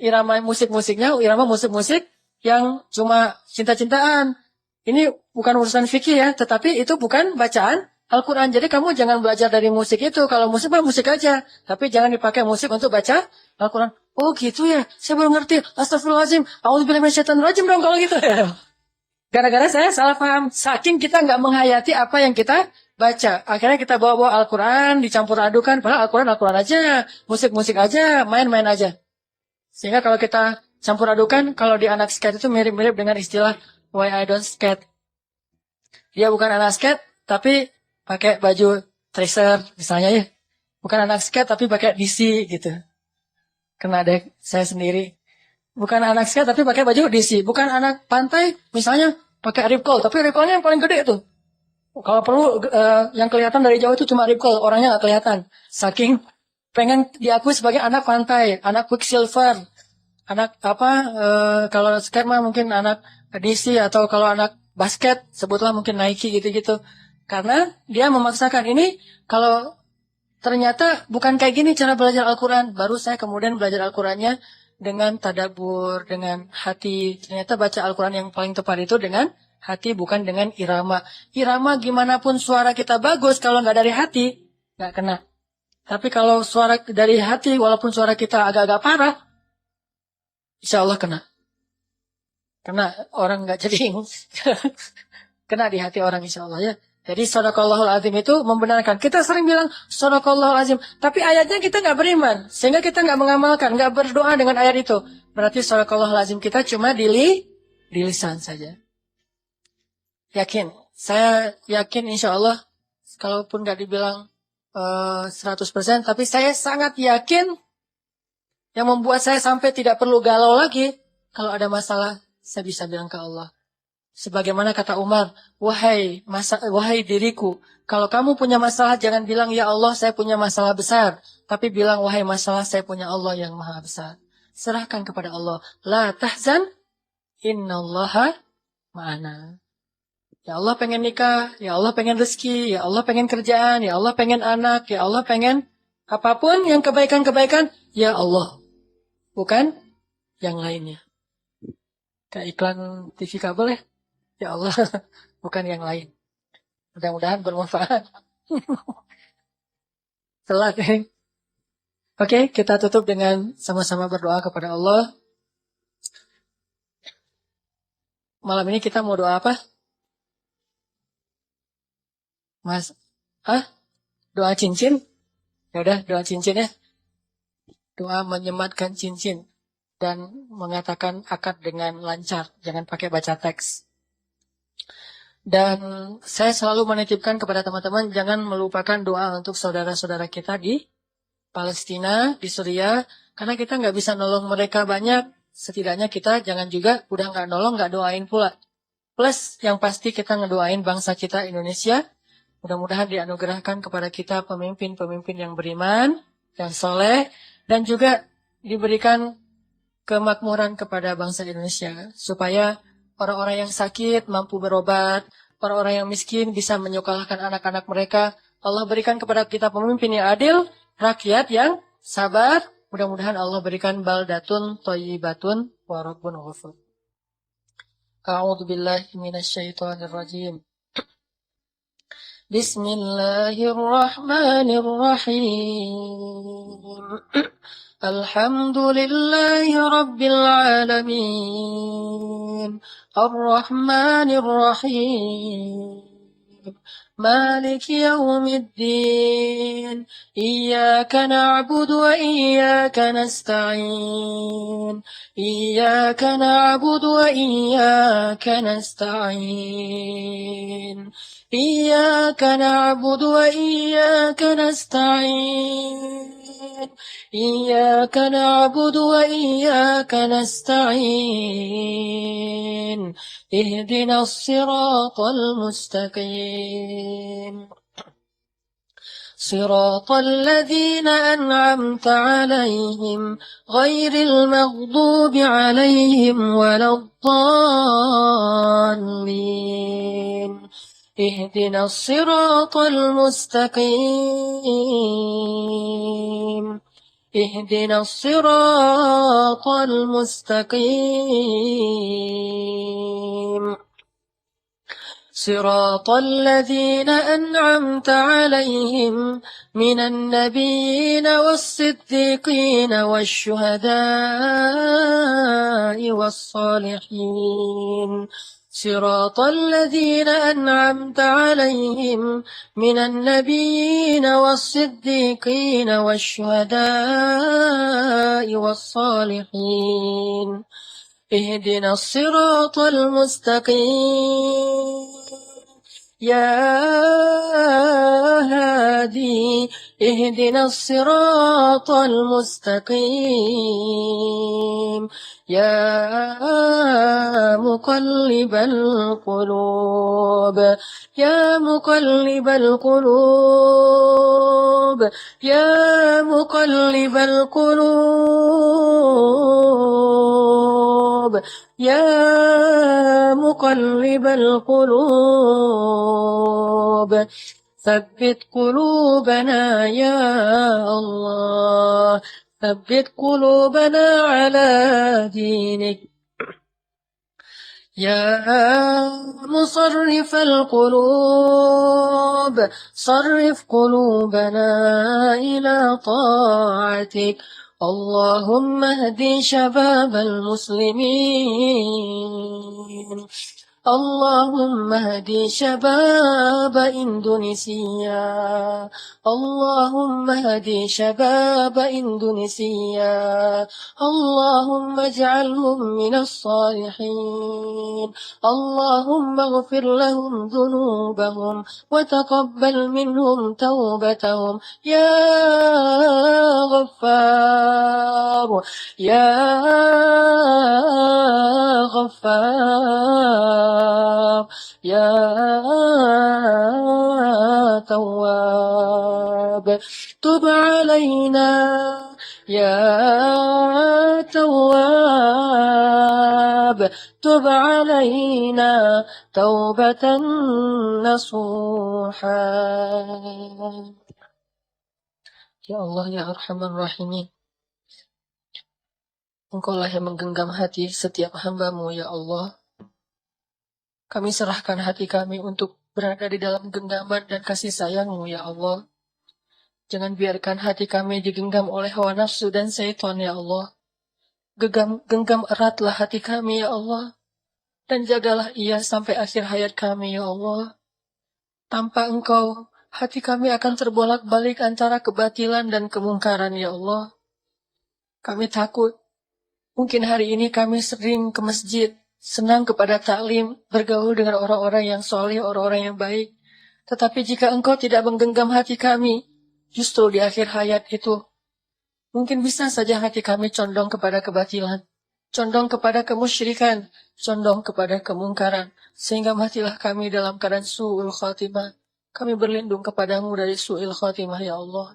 Irama musik-musiknya, irama musik-musik yang cuma cinta-cintaan. Ini bukan urusan fikih ya, tetapi itu bukan bacaan Al-Quran. Jadi kamu jangan belajar dari musik itu. Kalau musik mah musik aja. Tapi jangan dipakai musik untuk baca Al-Quran. Oh gitu ya, saya baru ngerti. Astagfirullahaladzim, a'udzubillahi minasyaitonirrajim dong kalau gitu ya. Gara-gara saya salah paham. Saking kita nggak menghayati apa yang kita baca. Akhirnya kita bawa-bawa Al-Quran, dicampur adukan. Padahal Al-Quran, Al-Quran aja. Musik-musik aja, main-main aja. Sehingga kalau kita campur adukan, kalau di anak skate itu mirip-mirip dengan istilah why I don't skate. Dia bukan anak skate, tapi pakai baju tracer misalnya ya. Bukan anak skate, tapi pakai DC gitu. Kena deh saya sendiri. Bukan anak skate, tapi pakai baju DC. Bukan anak pantai, misalnya pakai rip curl. Tapi rip curlnya yang paling gede tuh. Kalau perlu yang kelihatan dari jauh itu cuma rip curl. Orangnya nggak kelihatan. Saking pengen diakui sebagai anak pantai, anak Quicksilver, anak apa, kalau skate mah mungkin anak DC, atau kalau anak basket sebutlah mungkin Nike gitu-gitu. Karena dia memaksakan ini, kalau ternyata bukan kayak gini cara belajar Al-Quran. Baru saya kemudian belajar Al-Qurannya dengan tadabbur, dengan hati. Ternyata baca Al-Quran yang paling tepat itu dengan hati, bukan dengan irama. Irama gimana pun suara kita bagus, kalau nggak dari hati, nggak kena. Tapi kalau suara dari hati, walaupun suara kita agak-agak parah, insya Allah kena. Karena orang nggak jadi kena di hati orang insya Allah ya. Jadi Shadaqallahul Azim itu membenarkan. Kita sering bilang Shadaqallahul Azim, tapi ayatnya kita nggak beriman, sehingga kita nggak mengamalkan, nggak berdoa dengan ayat itu. Berarti Shadaqallahul Azim kita cuma di lisan saja. Yakin, saya yakin insya Allah, kalaupun nggak dibilang 100%, tapi saya sangat yakin yang membuat saya sampai tidak perlu galau lagi. Kalau ada masalah, saya bisa bilang ke Allah. Sebagaimana kata Umar, wahai diriku, kalau kamu punya masalah jangan bilang ya Allah saya punya masalah besar, tapi bilang wahai masalah saya punya Allah yang maha besar. Serahkan kepada Allah. La tahzan, innallaha ma'ana. Ya Allah pengen nikah, ya Allah pengen rezeki, ya Allah pengen kerjaan, ya Allah pengen anak, ya Allah pengen apapun yang kebaikan-kebaikan, ya Allah. Bukan yang lainnya. Kayak iklan TV kabel ya. Ya Allah, bukan yang lain. Mudah-mudahan bermanfaat. Telat ya. Oke, kita tutup dengan sama-sama berdoa kepada Allah. Malam ini kita mau doa apa? Mas, doa cincin? Ya udah, doa cincin ya. Doa menyematkan cincin dan mengatakan akad dengan lancar. Jangan pakai baca teks. Dan saya selalu menitipkan kepada teman-teman, jangan melupakan doa untuk saudara-saudara kita di Palestina, di Suriah, karena kita nggak bisa nolong mereka banyak. Setidaknya kita jangan juga udah nggak nolong, nggak doain pula. Plus yang pasti kita ngedoain bangsa kita Indonesia. Mudah-mudahan dianugerahkan kepada kita pemimpin-pemimpin yang beriman, yang soleh, dan juga diberikan kemakmuran kepada bangsa Indonesia, supaya orang-orang yang sakit mampu berobat, orang-orang yang miskin bisa menyekolahkan anak-anak mereka. Allah berikan kepada kita pemimpin yang adil, rakyat yang sabar. Mudah-mudahan Allah berikan baldatun thayyibatun wa rabbun ghafur. A'udzu billahi minasyaitonir rajim. Bismillahirrahmanirrahim. Alhamdulillahi Rabbil Alamin. Ar-Rahmanir Rahim. مالك يوم الدين إياك نعبد وإياك نستعين إياك نعبد وإياك نستعين إياك نعبد وإياك نستعين إياك نعبد وإياك نستعين اهدنا الصراط المستقيم صراط الذين أنعمت عليهم غير المغضوب عليهم ولا الضالين اهدنا الصراط المستقيم اهدنا الصراط المستقيم صراط الذين أنعمت عليهم من النبيين والصديقين والشهداء والصالحين صراط الذين أنعمت عليهم من النبيين والصديقين والشهداء والصالحين اهدنا الصراط المستقيم يا هادي اهدنا الصراط المستقيم يا مقلب القلوب يا مقلب القلوب يا مقلب القلوب يا مقلب القلوب ثبت قلوبنا يا الله ثبت قلوبنا على دينك يا مصرف القلوب صرف قلوبنا إلى طاعتك اللهم اهد شباب المسلمين اللهم اهد شباب إندونيسيا اللهم اهد شباب إندونيسيا اللهم اجعلهم من الصالحين اللهم اغفر لهم ذنوبهم وتقبل منهم توبتهم يا غفار يا غفار يا تواب تب علينا يا تواب تب علينا توبة نصوحا Ya Allah ya Arhamar Rahimin, Engkaulah yang menggenggam hati setiap hamba-Mu ya Allah. Kami serahkan hati kami untuk berada di dalam genggaman dan kasih sayang-Mu ya Allah. Jangan biarkan hati kami digenggam oleh hawa nafsu dan syaitan ya Allah. Genggam eratlah hati kami ya Allah. Dan jagalah ia sampai akhir hayat kami ya Allah. Tanpa Engkau, hati kami akan terbolak-balik antara kebatilan dan kemungkaran ya Allah. Kami takut. Mungkin hari ini kami sering ke masjid, senang kepada taklim, bergaul dengan orang-orang yang soleh, orang-orang yang baik. Tetapi jika Engkau tidak menggenggam hati kami, justru di akhir hayat itu, mungkin bisa saja hati kami condong kepada kebatilan, condong kepada kemusyrikan, condong kepada kemungkaran, sehingga matilah kami dalam keadaan su'ul khatimah. Kami berlindung kepadamu dari su'il khatimah ya Allah.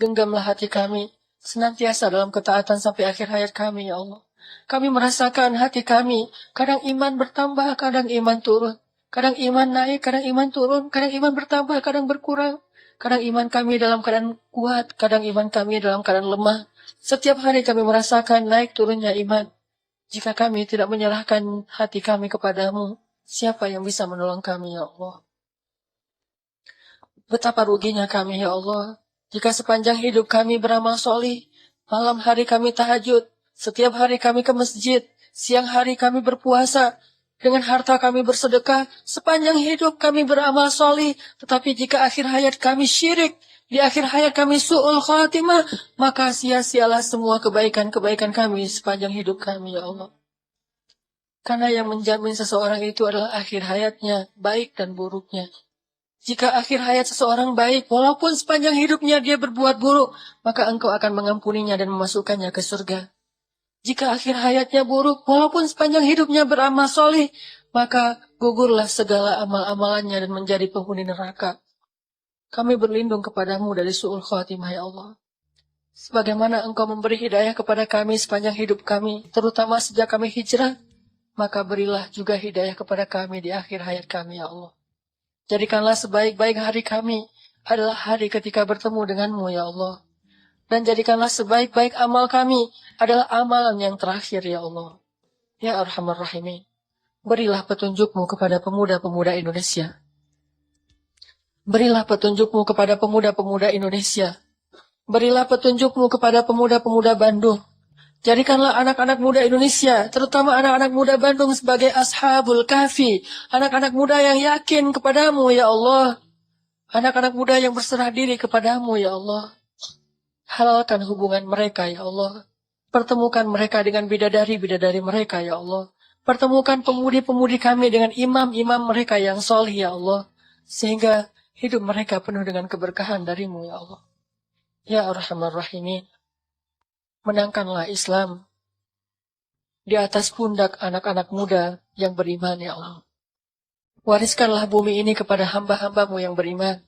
Genggamlah hati kami, senantiasa dalam ketaatan sampai akhir hayat kami ya Allah. Kami merasakan hati kami, kadang iman bertambah, kadang iman turun. Kadang iman naik, kadang iman turun, kadang iman bertambah, kadang berkurang. Kadang iman kami dalam keadaan kuat, kadang iman kami dalam keadaan lemah. Setiap hari kami merasakan naik turunnya iman. Jika kami tidak menyerahkan hati kami kepadamu, siapa yang bisa menolong kami ya Allah? Betapa ruginya kami ya Allah, jika sepanjang hidup kami beramal solih, malam hari kami tahajud, setiap hari kami ke masjid, siang hari kami berpuasa, dengan harta kami bersedekah, sepanjang hidup kami beramal solih, tetapi jika akhir hayat kami syirik, di akhir hayat kami su'ul khatimah, maka sia-sialah semua kebaikan-kebaikan kami sepanjang hidup kami ya Allah. Karena yang menjamin seseorang itu adalah akhir hayatnya, baik dan buruknya. Jika akhir hayat seseorang baik, walaupun sepanjang hidupnya dia berbuat buruk, maka Engkau akan mengampuninya dan memasukkannya ke surga. Jika akhir hayatnya buruk, walaupun sepanjang hidupnya beramal soleh, maka gugurlah segala amal-amalannya dan menjadi penghuni neraka. Kami berlindung kepadamu dari su'ul khatimah ya Allah. Sebagaimana Engkau memberi hidayah kepada kami sepanjang hidup kami, terutama sejak kami hijrah, maka berilah juga hidayah kepada kami di akhir hayat kami ya Allah. Jadikanlah sebaik-baik hari kami adalah hari ketika bertemu denganmu ya Allah. Dan jadikanlah sebaik-baik amal kami adalah amalan yang terakhir ya Allah. Ya Arhamar Rahimin, berilah petunjukmu kepada pemuda-pemuda Indonesia. Berilah petunjukmu kepada pemuda-pemuda Indonesia. Berilah petunjukmu kepada pemuda-pemuda Bandung. Jadikanlah anak-anak muda Indonesia, terutama anak-anak muda Bandung sebagai ashabul kahfi. Anak-anak muda yang yakin kepadamu ya Allah. Anak-anak muda yang berserah diri kepadamu ya Allah. Halalkan hubungan mereka ya Allah. Pertemukan mereka dengan bidadari-bidadari mereka ya Allah. Pertemukan pemudi-pemudi kami dengan imam-imam mereka yang solih ya Allah. Sehingga hidup mereka penuh dengan keberkahan darimu ya Allah. Ya Arhamar Rahimin, menangkanlah Islam di atas pundak anak-anak muda yang beriman ya Allah. Wariskanlah bumi ini kepada hamba-hambamu yang beriman.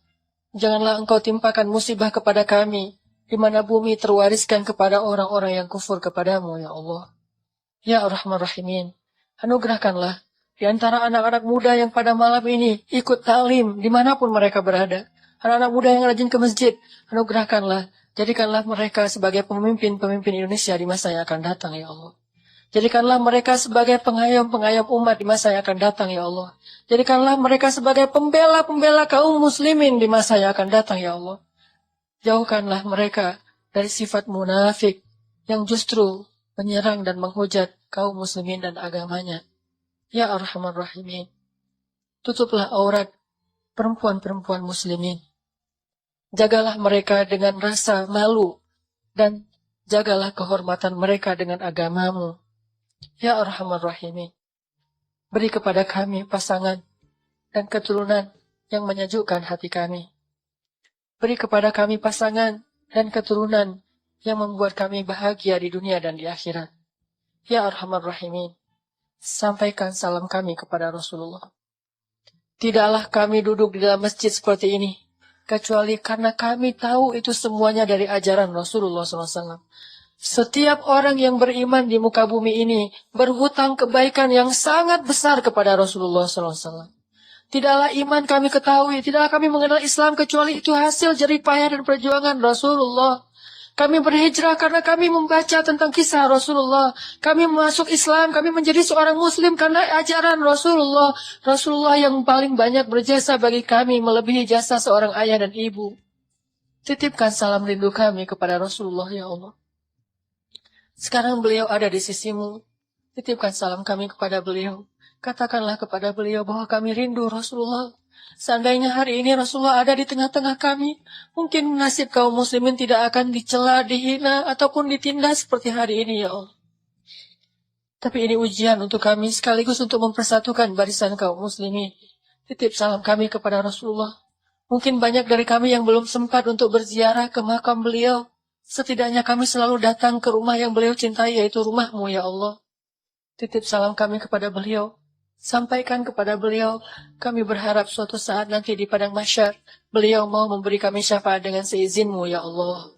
Janganlah engkau timpakan musibah kepada kami, di mana bumi terwariskan kepada orang-orang yang kufur kepadamu ya Allah. Ya Arhamar Rahimin, anugerahkanlah di antara anak-anak muda yang pada malam ini ikut taklim dimanapun mereka berada. Anak-anak muda yang rajin ke masjid, anugerahkanlah. Jadikanlah mereka sebagai pemimpin-pemimpin Indonesia di masa yang akan datang ya Allah. Jadikanlah mereka sebagai pengayom-pengayom umat di masa yang akan datang ya Allah. Jadikanlah mereka sebagai pembela-pembela kaum muslimin di masa yang akan datang ya Allah. Jauhkanlah mereka dari sifat munafik yang justru menyerang dan menghujat kaum muslimin dan agamanya. Ya Arhamar Rahimin, tutuplah aurat perempuan-perempuan muslimin. Jagalah mereka dengan rasa malu dan jagalah kehormatan mereka dengan agamamu. Ya Arhamar Rahimin, beri kepada kami pasangan dan keturunan yang menyejukkan hati kami. Beri kepada kami pasangan dan keturunan yang membuat kami bahagia di dunia dan di akhirat. Ya Arhamar Rahimin, sampaikan salam kami kepada Rasulullah. Tidaklah kami duduk di dalam masjid seperti ini, kecuali karena kami tahu itu semuanya dari ajaran Rasulullah SAW. Setiap orang yang beriman di muka bumi ini berhutang kebaikan yang sangat besar kepada Rasulullah SAW. Tidaklah iman kami ketahui, tidaklah kami mengenal Islam kecuali itu hasil jerih payah dan perjuangan Rasulullah. Kami berhijrah karena kami membaca tentang kisah Rasulullah. Kami masuk Islam, kami menjadi seorang Muslim karena ajaran Rasulullah. Rasulullah yang paling banyak berjasa bagi kami melebihi jasa seorang ayah dan ibu. Titipkan salam rindu kami kepada Rasulullah ya Allah. Sekarang beliau ada di sisimu. Titipkan salam kami kepada beliau. Katakanlah kepada beliau bahwa kami rindu Rasulullah. Seandainya hari ini Rasulullah ada di tengah-tengah kami, mungkin nasib kaum muslimin tidak akan dicela, dihina, ataupun ditindas seperti hari ini ya Allah. Tapi ini ujian untuk kami sekaligus untuk mempersatukan barisan kaum muslimin. Titip salam kami kepada Rasulullah. Mungkin banyak dari kami yang belum sempat untuk berziarah ke makam beliau. Setidaknya kami selalu datang ke rumah yang beliau cintai, yaitu rumahmu ya Allah. Titip salam kami kepada beliau. Sampaikan kepada beliau, kami berharap suatu saat nanti di padang mahsyar, beliau mau memberi kami syafaat dengan seizinmu ya Allah.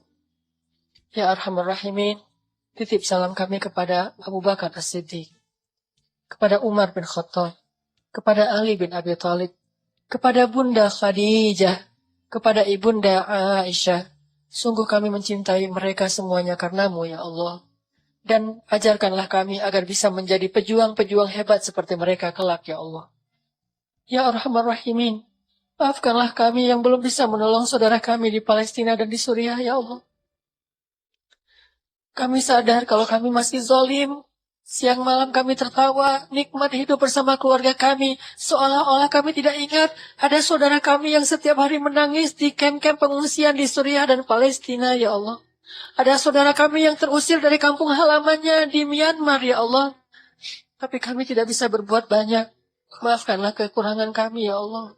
Ya Arhamar Rahimin, titip salam kami kepada Abu Bakar As-Siddiq, kepada Umar bin Khattab, kepada Ali bin Abi Thalib, kepada Bunda Khadijah, kepada Ibunda Aisyah. Sungguh kami mencintai mereka semuanya karenamu ya Allah. Dan ajarkanlah kami agar bisa menjadi pejuang-pejuang hebat seperti mereka kelak ya Allah. Ya Arhamar Rahimin, maafkanlah kami yang belum bisa menolong saudara kami di Palestina dan di Suriah ya Allah. Kami sadar kalau kami masih zalim. Siang malam kami tertawa, nikmat hidup bersama keluarga kami. Seolah-olah kami tidak ingat ada saudara kami yang setiap hari menangis di kamp-kamp pengungsian di Suriah dan Palestina ya Allah. Ada saudara kami yang terusir dari kampung halamannya di Myanmar, ya Allah. Tapi kami tidak bisa berbuat banyak. Maafkanlah kekurangan kami, ya Allah.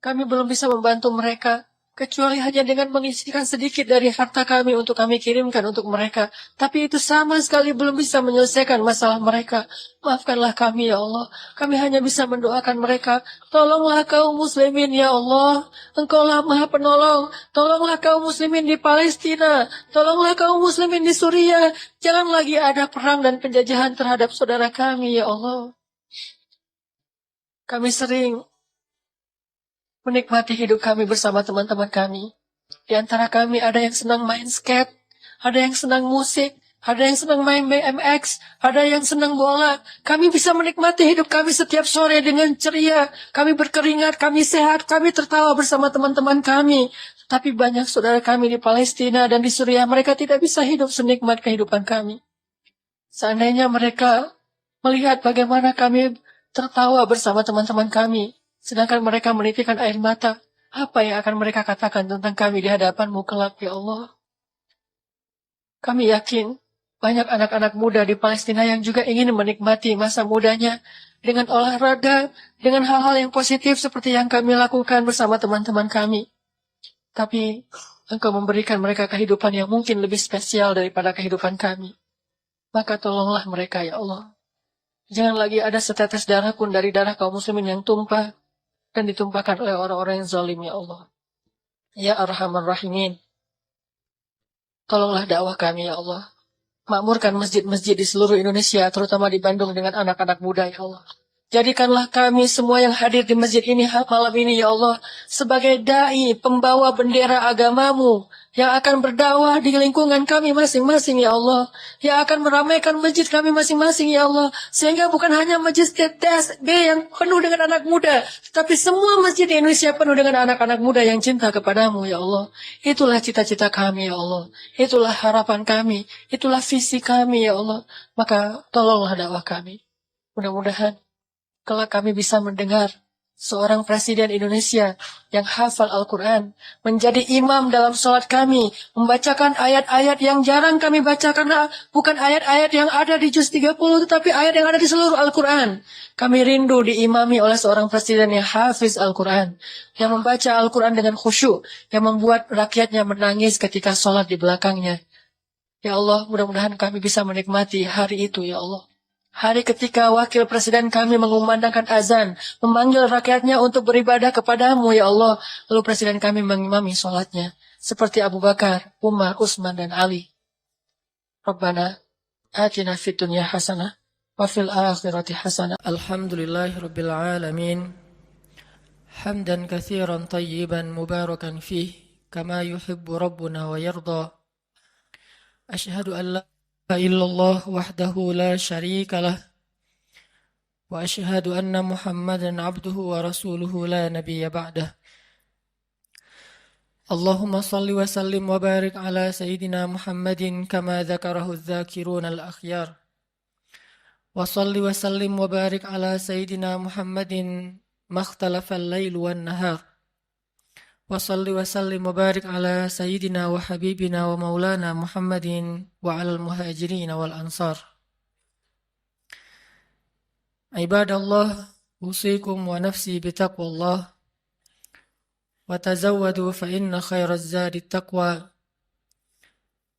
Kami belum bisa membantu mereka. kecuali hanya dengan mengisikan sedikit dari harta kami untuk kami kirimkan untuk mereka. Tapi itu sama sekali belum bisa menyelesaikan masalah mereka. Maafkanlah kami ya Allah. Kami hanya bisa mendoakan mereka. Tolonglah kaum muslimin ya Allah. Engkaulah maha penolong. Tolonglah kaum muslimin di Palestina. Tolonglah kaum muslimin di Suriah. Jangan lagi ada perang dan penjajahan terhadap saudara kami ya Allah. Kami sering menikmati hidup kami bersama teman-teman kami. Di antara kami ada yang senang main skate, ada yang senang musik, ada yang senang main BMX, ada yang senang bola. Kami bisa menikmati hidup kami setiap sore dengan ceria. Kami berkeringat, kami sehat, kami tertawa bersama teman-teman kami. Tapi banyak saudara kami di Palestina dan di Suriah, mereka tidak bisa hidup senikmat kehidupan kami. Seandainya mereka melihat bagaimana kami tertawa bersama teman-teman kami, sedangkan mereka menitikan air mata, apa yang akan mereka katakan tentang kami di hadapan-Mu kelak, ya Allah? Kami yakin banyak anak-anak muda di Palestina yang juga ingin menikmati masa mudanya dengan olahraga, dengan hal-hal yang positif seperti yang kami lakukan bersama teman-teman kami. Tapi Engkau memberikan mereka kehidupan yang mungkin lebih spesial daripada kehidupan kami. Maka tolonglah mereka, ya Allah. Jangan lagi ada setetes darah pun dari darah kaum muslimin yang tumpah dan ditumpahkan oleh orang-orang yang zalim, ya Allah. Ya Arhamar Rahimin. Tolonglah dakwah kami, ya Allah. Makmurkan masjid-masjid di seluruh Indonesia, terutama di Bandung dengan anak-anak muda, ya Allah. Jadikanlah kami semua yang hadir di masjid ini malam ini, ya Allah, sebagai da'i, pembawa bendera agamamu, yang akan berdakwah di lingkungan kami masing-masing, ya Allah, yang akan meramaikan masjid kami masing-masing, ya Allah, sehingga bukan hanya masjid TSB yang penuh dengan anak muda, tapi semua masjid di Indonesia penuh dengan anak-anak muda yang cinta kepadamu, ya Allah. Itulah cita-cita kami, ya Allah. Itulah harapan kami. Itulah visi kami, ya Allah. Maka tolonglah dakwah kami. Mudah-mudahan kelak kami bisa mendengar seorang presiden Indonesia yang hafal Al-Quran, menjadi imam dalam sholat kami, membacakan ayat-ayat yang jarang kami baca karena bukan ayat-ayat yang ada di juz 30, tetapi ayat yang ada di seluruh Al-Quran. Kami rindu diimami oleh seorang presiden yang hafiz Al-Quran, yang membaca Al-Quran dengan khusyuk, yang membuat rakyatnya menangis ketika sholat di belakangnya. Ya Allah, mudah-mudahan kami bisa menikmati hari itu, ya Allah. Hari ketika wakil presiden kami mengumandangkan azan, memanggil rakyatnya untuk beribadah kepadamu, ya Allah. Lalu presiden kami mengimami sholatnya. Seperti Abu Bakar, Umar, Utsman, dan Ali. Rabbana, atina fid dunya hasanah, wa fil akhirati hasanah. Alhamdulillahi rabbil alamin. Hamdan kathiran tayyiban mubarakan fih, kama yuhibbu rabbuna wa yarda. Ashhadu an la إلا الله وحده لا شريك له وأشهد أن محمدا عبده ورسوله لا نبي بعده اللهم صل وسلم وبارك على سيدنا محمد كما ذكره الذاكرون الأخيار وصل وسلم وبارك على سيدنا محمد ما اختلف الليل والنهار وصل وسلم وبارك على سيدنا وحبيبنا ومولانا محمد وعلى المهاجرين والأنصار عباد الله أوصيكم ونفسي بتقوى الله وتزودوا فإن خير الزاد التقوى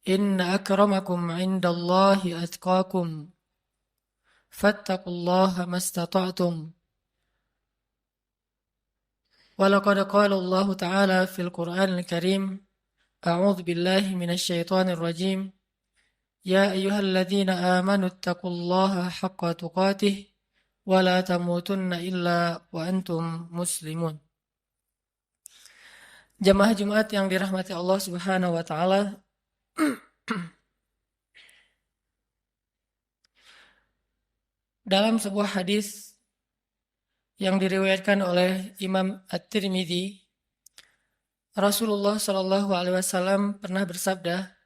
إن أكرمكم عند الله أتقاكم فاتقوا الله ما استطعتم ولقد قال الله تعالى في القرآن الكريم أعوذ بالله من الشيطان الرجيم يا أيها الذين آمنوا اتقوا الله حق تقاته ولا تموتن إلا وأنتم مسلمون. Jamaah Jumat yang dirahmati Allah Subhanahu wa taala. Dalam sebuah hadis yang diriwayatkan oleh Imam At-Tirmidzi, Rasulullah sallallahu alaihi wasallam pernah bersabda,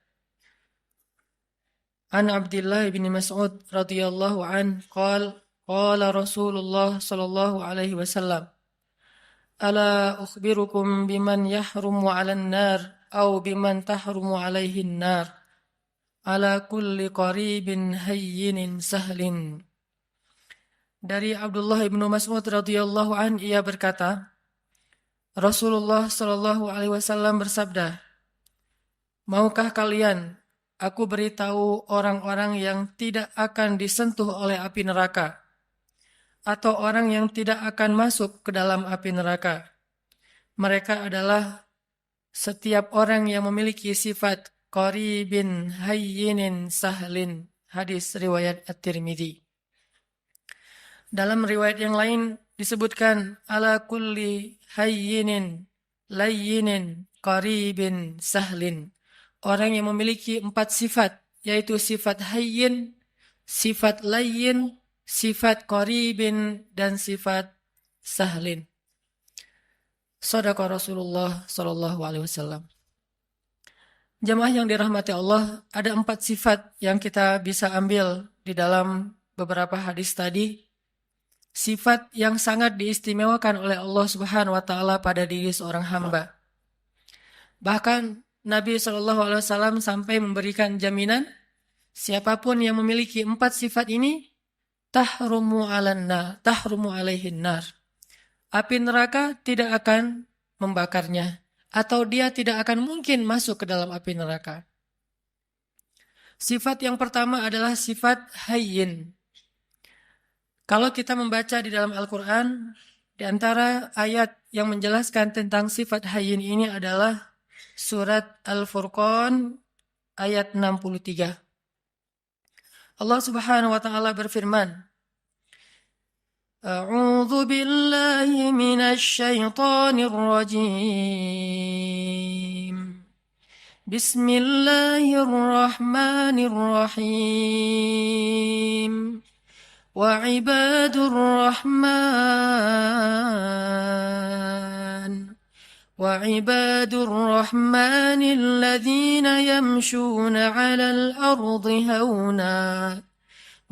An Abdullah bin Mas'ud radhiyallahu an qala Rasulullah sallallahu alaihi wasallam, Ala ukhbirukum biman yahrumu 'alan nar aw biman tahrumu 'alaihi an-nar ala kulli qaribin hayyinin sahlin. Dari Abdullah bin Mas'ud radhiyallahu an ia berkata, Rasulullah Shallallahu Alaihi Wasallam bersabda, maukah kalian aku beritahu orang-orang yang tidak akan disentuh oleh api neraka, atau orang yang tidak akan masuk ke dalam api neraka? Mereka adalah setiap orang yang memiliki sifat qaribin hayyinin sahlin. Hadis riwayat At-Tirmidzi. Dalam riwayat yang lain disebutkan ala kulli hayyinin layyinin qaribin sahlin. Orang yang memiliki 4 sifat, yaitu sifat hayyin, sifat layyin, sifat qaribin, dan sifat sahlin. Shadaqa Rasulullah Sallallahu Alaihi Wasallam. Jamaah yang dirahmati Allah, ada 4 sifat yang kita bisa ambil di dalam beberapa hadis tadi. Sifat yang sangat diistimewakan oleh Allah Subhanahu wa taala pada diri seorang hamba. Bahkan Nabi Shallallahu Alaihi Wasallam sampai memberikan jaminan, siapapun yang memiliki 4 sifat ini, tahrumu alaihin nar. Api neraka tidak akan membakarnya, atau dia tidak akan mungkin masuk ke dalam api neraka. Sifat yang pertama adalah sifat hayyin. Kalau kita membaca di dalam Al-Quran, di antara ayat yang menjelaskan tentang sifat hayyin ini adalah surat Al-Furqan ayat 63. Allah Subhanahu wa taala berfirman, A'udzu billahi minasy syaithanir rajim. Bismillahirrahmanirrahim. Wa ibadur rahmanil ladzina yamshuna 'alal ardi hauna.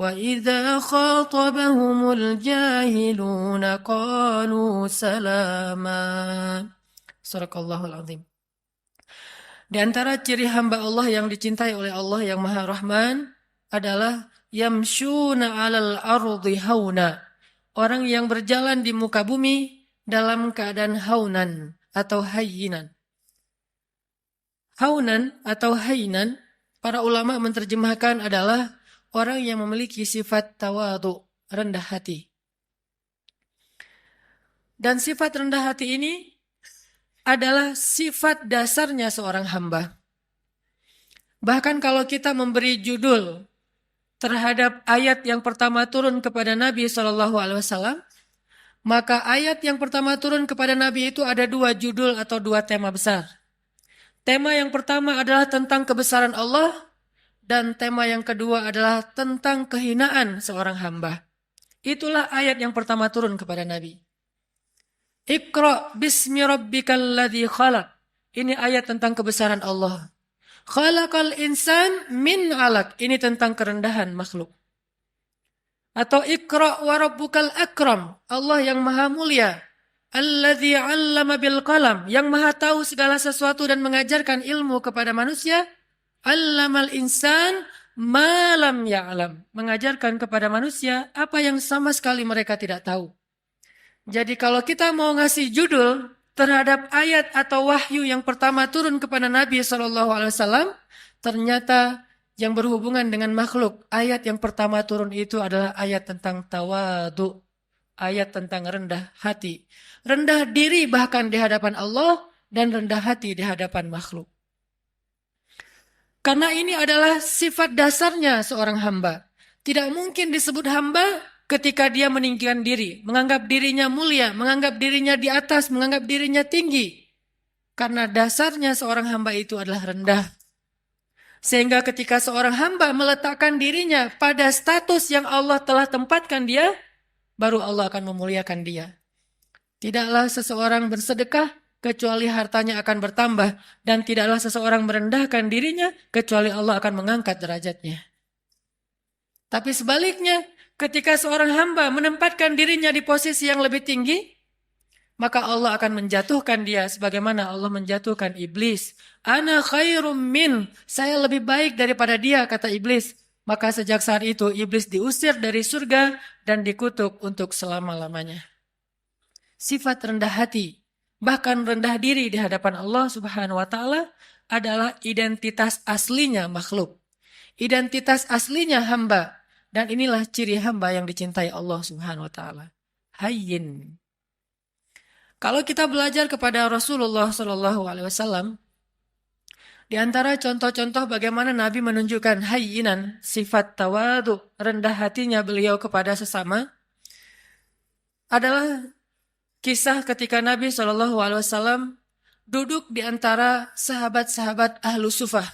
وَإِذَا خَاطَبَهُمُ الْجَاهِلُونَ قَالُوا سَلَامًا. Sadaqallahul Azim. Di antara ciri hamba Allah yang dicintai oleh Allah yang Maha Rahman adalah yamshuna 'alal ardi hauna. Orang yang berjalan di muka bumi dalam keadaan haunan atau hayyinan. Haunan atau hayyinan, para ulama menerjemahkan adalah orang yang memiliki sifat tawadhu, rendah hati. Dan sifat rendah hati ini adalah sifat dasarnya seorang hamba. Bahkan kalau kita memberi judul terhadap ayat yang pertama turun kepada Nabi SAW, maka ayat yang pertama turun kepada Nabi itu ada 2 judul atau 2 tema besar. Tema yang pertama adalah tentang kebesaran Allah, dan tema yang kedua adalah tentang kehinaan seorang hamba. Itulah ayat yang pertama turun kepada Nabi. Iqra bismi rabbikal ladzi khalaq. Ini ayat tentang kebesaran Allah. Khalaqal insan min 'alaq. Ini tentang kerendahan makhluk. Atau Iqra wa rabbukal akram. Allah yang maha mulia. Alladzi 'allama bil qalam. Yang maha tahu segala sesuatu dan mengajarkan ilmu kepada manusia. Allamal insan ma lam ya'lam. Mengajarkan kepada manusia apa yang sama sekali mereka tidak tahu. Jadi kalau kita mau ngasih judul terhadap ayat atau wahyu yang pertama turun kepada Nabi SAW, ternyata yang berhubungan dengan makhluk, ayat yang pertama turun itu adalah ayat tentang tawadhu, ayat tentang rendah hati. Rendah diri bahkan di hadapan Allah dan rendah hati di hadapan makhluk. Karena ini adalah sifat dasarnya seorang hamba. Tidak mungkin disebut hamba ketika dia meninggikan diri, menganggap dirinya mulia, menganggap dirinya di atas, menganggap dirinya tinggi. Karena dasarnya seorang hamba itu adalah rendah. Sehingga ketika seorang hamba meletakkan dirinya pada status yang Allah telah tempatkan dia, baru Allah akan memuliakan dia. Tidaklah seseorang bersedekah kecuali hartanya akan bertambah, dan tidaklah seseorang merendahkan dirinya kecuali Allah akan mengangkat derajatnya. Tapi sebaliknya, ketika seorang hamba menempatkan dirinya di posisi yang lebih tinggi, maka Allah akan menjatuhkan dia sebagaimana Allah menjatuhkan iblis. Ana khairum min, saya lebih baik daripada dia, kata iblis. Maka sejak saat itu iblis diusir dari surga dan dikutuk untuk selama-lamanya. Sifat rendah hati bahkan rendah diri di hadapan Allah Subhanahu wa taala adalah identitas aslinya makhluk. Identitas aslinya hamba. Dan inilah ciri hamba yang dicintai Allah Subhanahu wa taala. Hayyin. Kalau kita belajar kepada Rasulullah Shallallahu alaihi wasallam, di antara contoh-contoh bagaimana Nabi menunjukkan hayyinan, sifat tawadu, rendah hatinya beliau kepada sesama, adalah kisah ketika Nabi Shallallahu alaihi wasallam duduk di antara sahabat-sahabat Ahlu Sufah.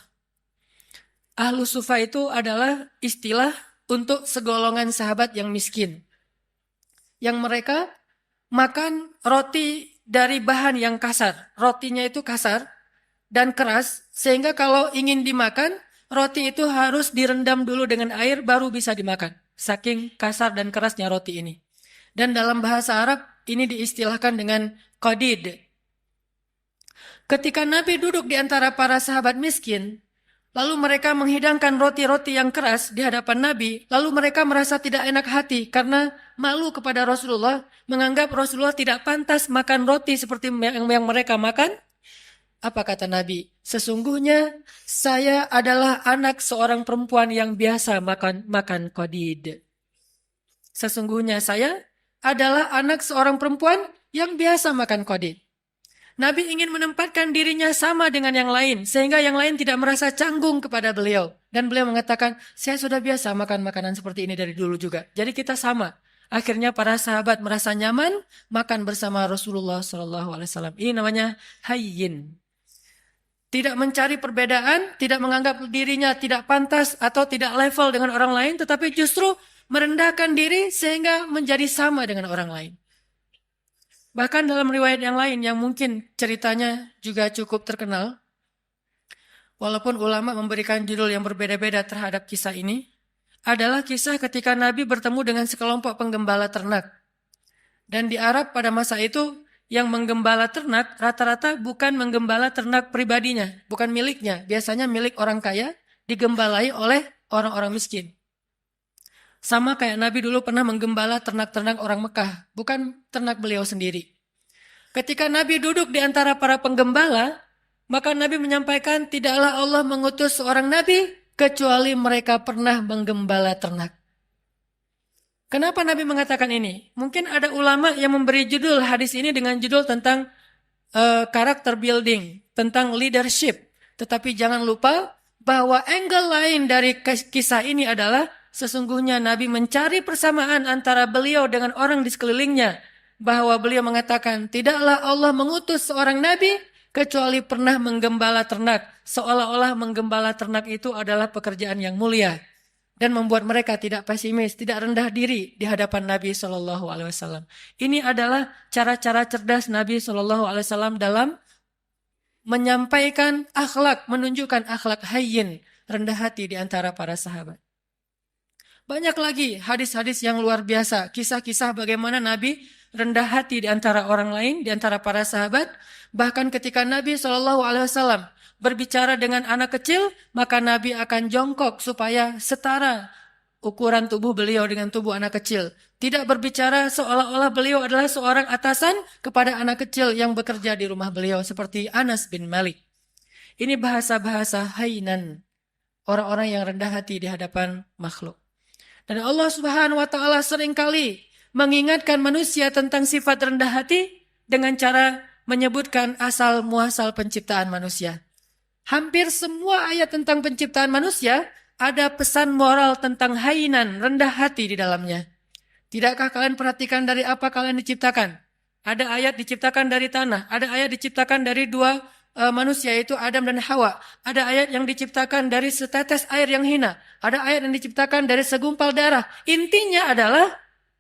Ahlu Sufah itu adalah istilah untuk segolongan sahabat yang miskin. Yang mereka makan roti dari bahan yang kasar. Rotinya itu kasar dan keras, sehingga kalau ingin dimakan, roti itu harus direndam dulu dengan air baru bisa dimakan. Saking kasar dan kerasnya roti ini. Dan dalam bahasa Arab, ini diistilahkan dengan qadid. Ketika Nabi duduk di antara para sahabat miskin, lalu mereka menghidangkan roti-roti yang keras di hadapan Nabi, lalu mereka merasa tidak enak hati karena malu kepada Rasulullah, menganggap Rasulullah tidak pantas makan roti seperti yang mereka makan. Apa kata Nabi? Sesungguhnya saya adalah anak seorang perempuan yang biasa makan qadid. Sesungguhnya saya adalah anak seorang perempuan yang biasa makan qadid. Nabi ingin menempatkan dirinya sama dengan yang lain, sehingga yang lain tidak merasa canggung kepada beliau. Dan beliau mengatakan, saya sudah biasa makan makanan seperti ini dari dulu juga. Jadi kita sama. Akhirnya para sahabat merasa nyaman makan bersama Rasulullah SAW. Ini namanya hayyin. Tidak mencari perbedaan, tidak menganggap dirinya tidak pantas atau tidak level dengan orang lain, tetapi justru merendahkan diri sehingga menjadi sama dengan orang lain. Bahkan dalam riwayat yang lain yang mungkin ceritanya juga cukup terkenal, walaupun ulama memberikan judul yang berbeda-beda terhadap kisah ini, adalah kisah ketika Nabi bertemu dengan sekelompok penggembala ternak. Dan di Arab pada masa itu, yang menggembala ternak rata-rata bukan menggembala ternak pribadinya, bukan miliknya. Biasanya milik orang kaya, digembalai oleh orang-orang miskin. Sama kayak Nabi dulu pernah menggembala ternak-ternak orang Mekah, bukan ternak beliau sendiri. Ketika Nabi duduk di antara para penggembala, maka Nabi menyampaikan, tidaklah Allah mengutus seorang Nabi, kecuali mereka pernah menggembala ternak. Kenapa Nabi mengatakan ini? Mungkin ada ulama yang memberi judul hadis ini dengan judul tentang karakter building, tentang leadership. Tetapi jangan lupa bahwa angle lain dari kisah ini adalah sesungguhnya Nabi mencari persamaan antara beliau dengan orang di sekelilingnya. Bahwa beliau mengatakan, tidaklah Allah mengutus seorang Nabi kecuali pernah menggembala ternak. Seolah-olah menggembala ternak itu adalah pekerjaan yang mulia. Dan membuat mereka tidak pesimis, tidak rendah diri di hadapan Nabi SAW. Ini adalah cara-cara cerdas Nabi SAW dalam menyampaikan akhlak, menunjukkan akhlak hayyin, rendah hati di antara para sahabat. Banyak lagi hadis-hadis yang luar biasa, kisah-kisah bagaimana Nabi rendah hati di antara orang lain, di antara para sahabat. Bahkan ketika Nabi SAW berbicara dengan anak kecil, maka Nabi akan jongkok supaya setara ukuran tubuh beliau dengan tubuh anak kecil. Tidak berbicara seolah-olah beliau adalah seorang atasan kepada anak kecil yang bekerja di rumah beliau seperti Anas bin Malik. Ini bahasa-bahasa hainan, orang-orang yang rendah hati di hadapan makhluk. Dan Allah Subhanahu wa taala seringkali mengingatkan manusia tentang sifat rendah hati dengan cara menyebutkan asal muasal penciptaan manusia. Hampir semua ayat tentang penciptaan manusia ada pesan moral tentang hainan, rendah hati di dalamnya. Tidakkah kalian perhatikan dari apa kalian diciptakan? Ada ayat diciptakan dari tanah, ada ayat diciptakan dari dua manusia yaitu Adam dan Hawa. Ada ayat yang diciptakan dari setetes air yang hina. Ada ayat yang diciptakan dari segumpal darah. Intinya adalah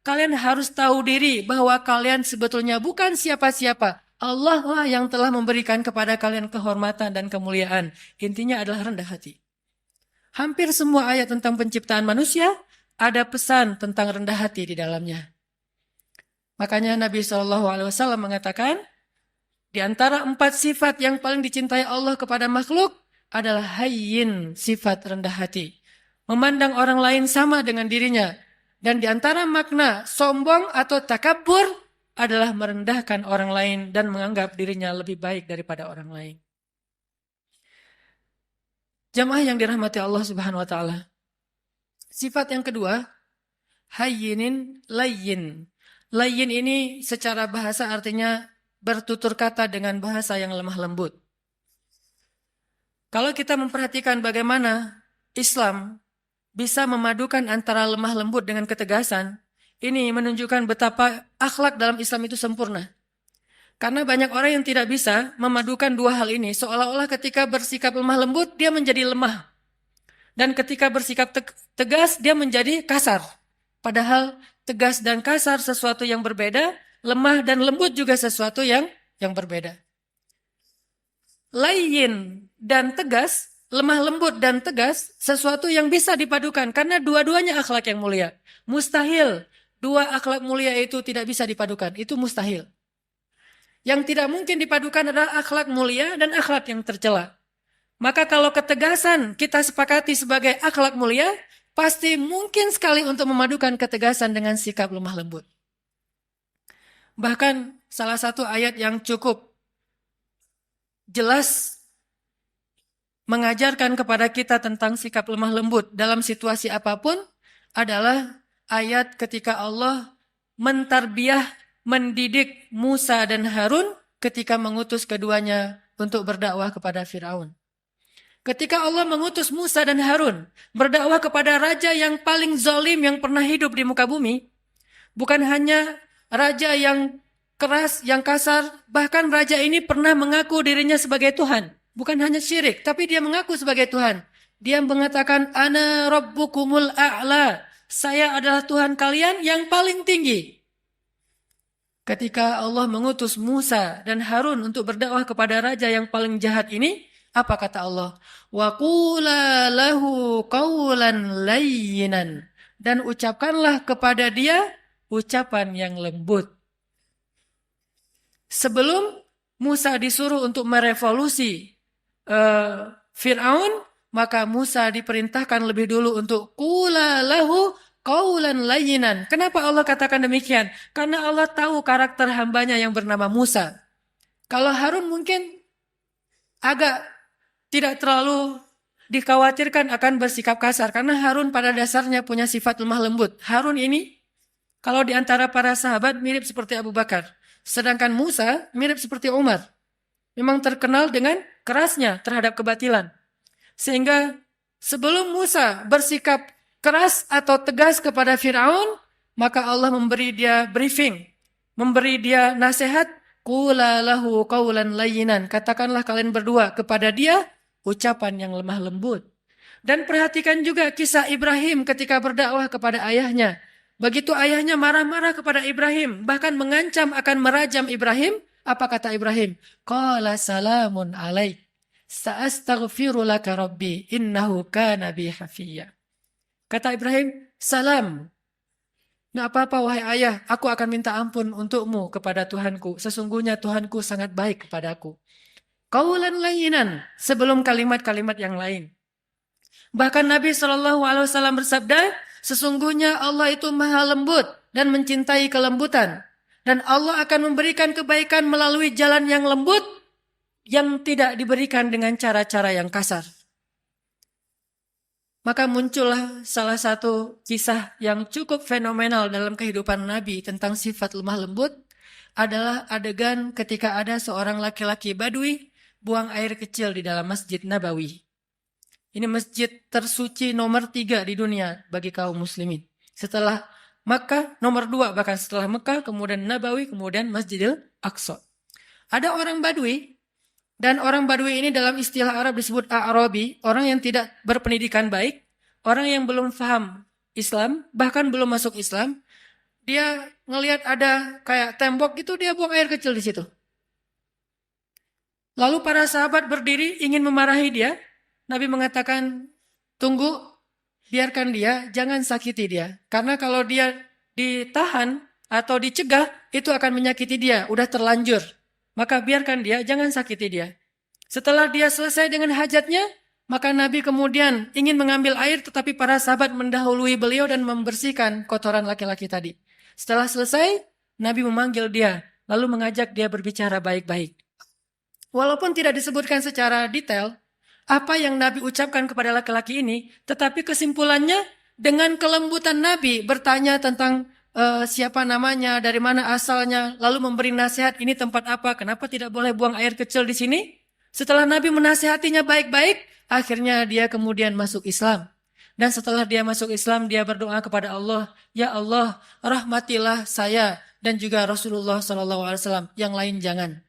kalian harus tahu diri bahwa kalian sebetulnya bukan siapa-siapa. Allah lah yang telah memberikan kepada kalian kehormatan dan kemuliaan. Intinya adalah rendah hati. Hampir semua ayat tentang penciptaan manusia ada pesan tentang rendah hati di dalamnya. Makanya Nabi SAW mengatakan, di antara 4 sifat yang paling dicintai Allah kepada makhluk adalah hayyin, sifat rendah hati. Memandang orang lain sama dengan dirinya. Dan di antara makna sombong atau takabur adalah merendahkan orang lain dan menganggap dirinya lebih baik daripada orang lain. Jamaah yang dirahmati Allah Subhanahu wa taala. Sifat yang kedua, hayyinin layyin. Layyin ini secara bahasa artinya bertutur kata dengan bahasa yang lemah lembut. Kalau kita memperhatikan bagaimana Islam bisa memadukan antara lemah lembut dengan ketegasan, ini menunjukkan betapa akhlak dalam Islam itu sempurna. Karena banyak orang yang tidak bisa memadukan dua hal ini, seolah-olah ketika bersikap lemah lembut, dia menjadi lemah. Dan ketika bersikap tegas, dia menjadi kasar. Padahal tegas dan kasar sesuatu yang berbeda, lemah dan lembut juga sesuatu yang berbeda. Layyin dan tegas, lemah lembut dan tegas, sesuatu yang bisa dipadukan. Karena dua-duanya akhlak yang mulia. Mustahil dua akhlak mulia itu tidak bisa dipadukan. Itu mustahil. Yang tidak mungkin dipadukan adalah akhlak mulia dan akhlak yang tercela. Maka kalau ketegasan kita sepakati sebagai akhlak mulia, pasti mungkin sekali untuk memadukan ketegasan dengan sikap lemah lembut. Bahkan salah satu ayat yang cukup jelas mengajarkan kepada kita tentang sikap lemah lembut dalam situasi apapun adalah ayat ketika Allah mendidik Musa dan Harun ketika mengutus keduanya untuk berdakwah kepada Firaun. Ketika Allah mengutus Musa dan Harun berdakwah kepada raja yang paling zalim yang pernah hidup di muka bumi, bukan hanya raja yang keras, yang kasar, bahkan raja ini pernah mengaku dirinya sebagai Tuhan. Bukan hanya syirik, tapi dia mengaku sebagai Tuhan. Dia mengatakan, Ana Rabbukumul A'la. Saya adalah Tuhan kalian yang paling tinggi. Ketika Allah mengutus Musa dan Harun untuk berdakwah kepada raja yang paling jahat ini, apa kata Allah? Wa qula lahu qawlan layyinan. Dan ucapkanlah kepada dia ucapan yang lembut. Sebelum Musa disuruh untuk merevolusi Fir'aun, maka Musa diperintahkan lebih dulu untuk qula lahu qawlan layyinan. Kenapa Allah katakan demikian? Karena Allah tahu karakter hambanya yang bernama Musa. Kalau Harun mungkin agak tidak terlalu dikhawatirkan akan bersikap kasar. Karena Harun pada dasarnya punya sifat lemah lembut. Harun ini kalau di antara para sahabat mirip seperti Abu Bakar. Sedangkan Musa mirip seperti Umar. Memang terkenal dengan kerasnya terhadap kebatilan. Sehingga sebelum Musa bersikap keras atau tegas kepada Fir'aun, maka Allah memberi dia briefing. Memberi dia nasihat. Qula lahu qawlan layyinan. Katakanlah kalian berdua kepada dia ucapan yang lemah lembut. Dan perhatikan juga kisah Ibrahim ketika berdakwah kepada ayahnya. Begitu ayahnya marah-marah kepada Ibrahim, bahkan mengancam akan merajam Ibrahim, apa kata Ibrahim? Qala salamun alaik, sa'astaghfiru laka rabbi, innahu kana bi hafiyya. Kata Ibrahim, salam. Nggak apa-apa wahai ayah, aku akan minta ampun untukmu kepada Tuhanku. Sesungguhnya Tuhanku sangat baik kepadaku. Qawlan layyinan, sebelum kalimat-kalimat yang lain. Bahkan Nabi SAW bersabda, sesungguhnya Allah itu maha lembut dan mencintai kelembutan. Dan Allah akan memberikan kebaikan melalui jalan yang lembut yang tidak diberikan dengan cara-cara yang kasar. Maka muncullah salah satu kisah yang cukup fenomenal dalam kehidupan Nabi tentang sifat lemah lembut adalah adegan ketika ada seorang laki-laki Badui buang air kecil di dalam Masjid Nabawi. Ini masjid tersuci nomor 3 di dunia bagi kaum muslimin. Setelah Makkah, nomor 2 bahkan setelah Makkah, kemudian Nabawi, kemudian Masjidil Aqsa. Ada orang Badui, dan orang Badui ini dalam istilah Arab disebut A'rabi, orang yang tidak berpendidikan baik, orang yang belum paham Islam, bahkan belum masuk Islam. Dia ngelihat ada kayak tembok gitu, dia buang air kecil di situ. Lalu para sahabat berdiri ingin memarahi dia. Nabi mengatakan, tunggu, biarkan dia, jangan sakiti dia. Karena kalau dia ditahan atau dicegah, itu akan menyakiti dia, udah terlanjur. Maka biarkan dia, jangan sakiti dia. Setelah dia selesai dengan hajatnya, maka Nabi kemudian ingin mengambil air, tetapi para sahabat mendahului beliau dan membersihkan kotoran laki-laki tadi. Setelah selesai, Nabi memanggil dia, lalu mengajak dia berbicara baik-baik. Walaupun tidak disebutkan secara detail, apa yang Nabi ucapkan kepada laki-laki ini, tetapi kesimpulannya dengan kelembutan Nabi bertanya tentang siapa namanya, dari mana asalnya, lalu memberi nasihat ini tempat apa, kenapa tidak boleh buang air kecil di sini. Setelah Nabi menasihatinya baik-baik, akhirnya dia kemudian masuk Islam. Dan setelah dia masuk Islam, dia berdoa kepada Allah, ya Allah, rahmatilah saya dan juga Rasulullah SAW, yang lain jangan.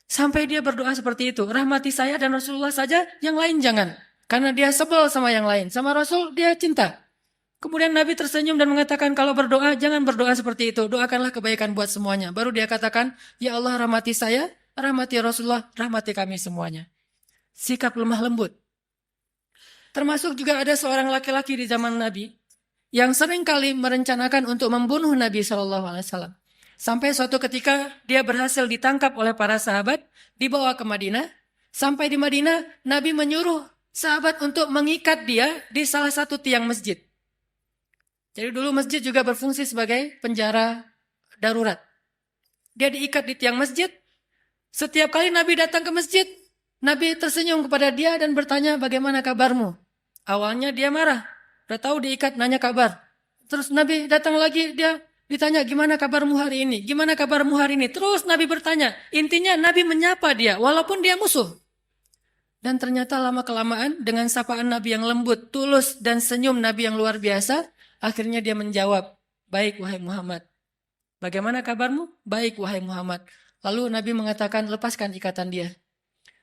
Sampai dia berdoa seperti itu, rahmati saya dan Rasulullah saja, yang lain jangan. Karena dia sebel sama yang lain, sama Rasul dia cinta. Kemudian Nabi tersenyum dan mengatakan, kalau berdoa jangan berdoa seperti itu, doakanlah kebaikan buat semuanya. Baru dia katakan, ya Allah rahmati saya, rahmati Rasulullah, rahmati kami semuanya. Sikap lemah lembut. Termasuk juga ada seorang laki-laki di zaman Nabi yang seringkali merencanakan untuk membunuh Nabi SAW. Sampai suatu ketika dia berhasil ditangkap oleh para sahabat, dibawa ke Madinah. Sampai di Madinah, Nabi menyuruh sahabat untuk mengikat dia di salah satu tiang masjid. Jadi dulu masjid juga berfungsi sebagai penjara darurat. Dia diikat di tiang masjid. Setiap kali Nabi datang ke masjid, Nabi tersenyum kepada dia dan bertanya, bagaimana kabarmu? Awalnya dia marah. Udah tahu diikat, nanya kabar. Terus Nabi datang lagi, dia ditanya, gimana kabarmu hari ini? Gimana kabarmu hari ini? Terus Nabi bertanya. Intinya Nabi menyapa dia, walaupun dia musuh. Dan ternyata lama-kelamaan, dengan sapaan Nabi yang lembut, tulus, dan senyum Nabi yang luar biasa, akhirnya dia menjawab, baik wahai Muhammad. Bagaimana kabarmu? Baik wahai Muhammad. Lalu Nabi mengatakan, lepaskan ikatan dia.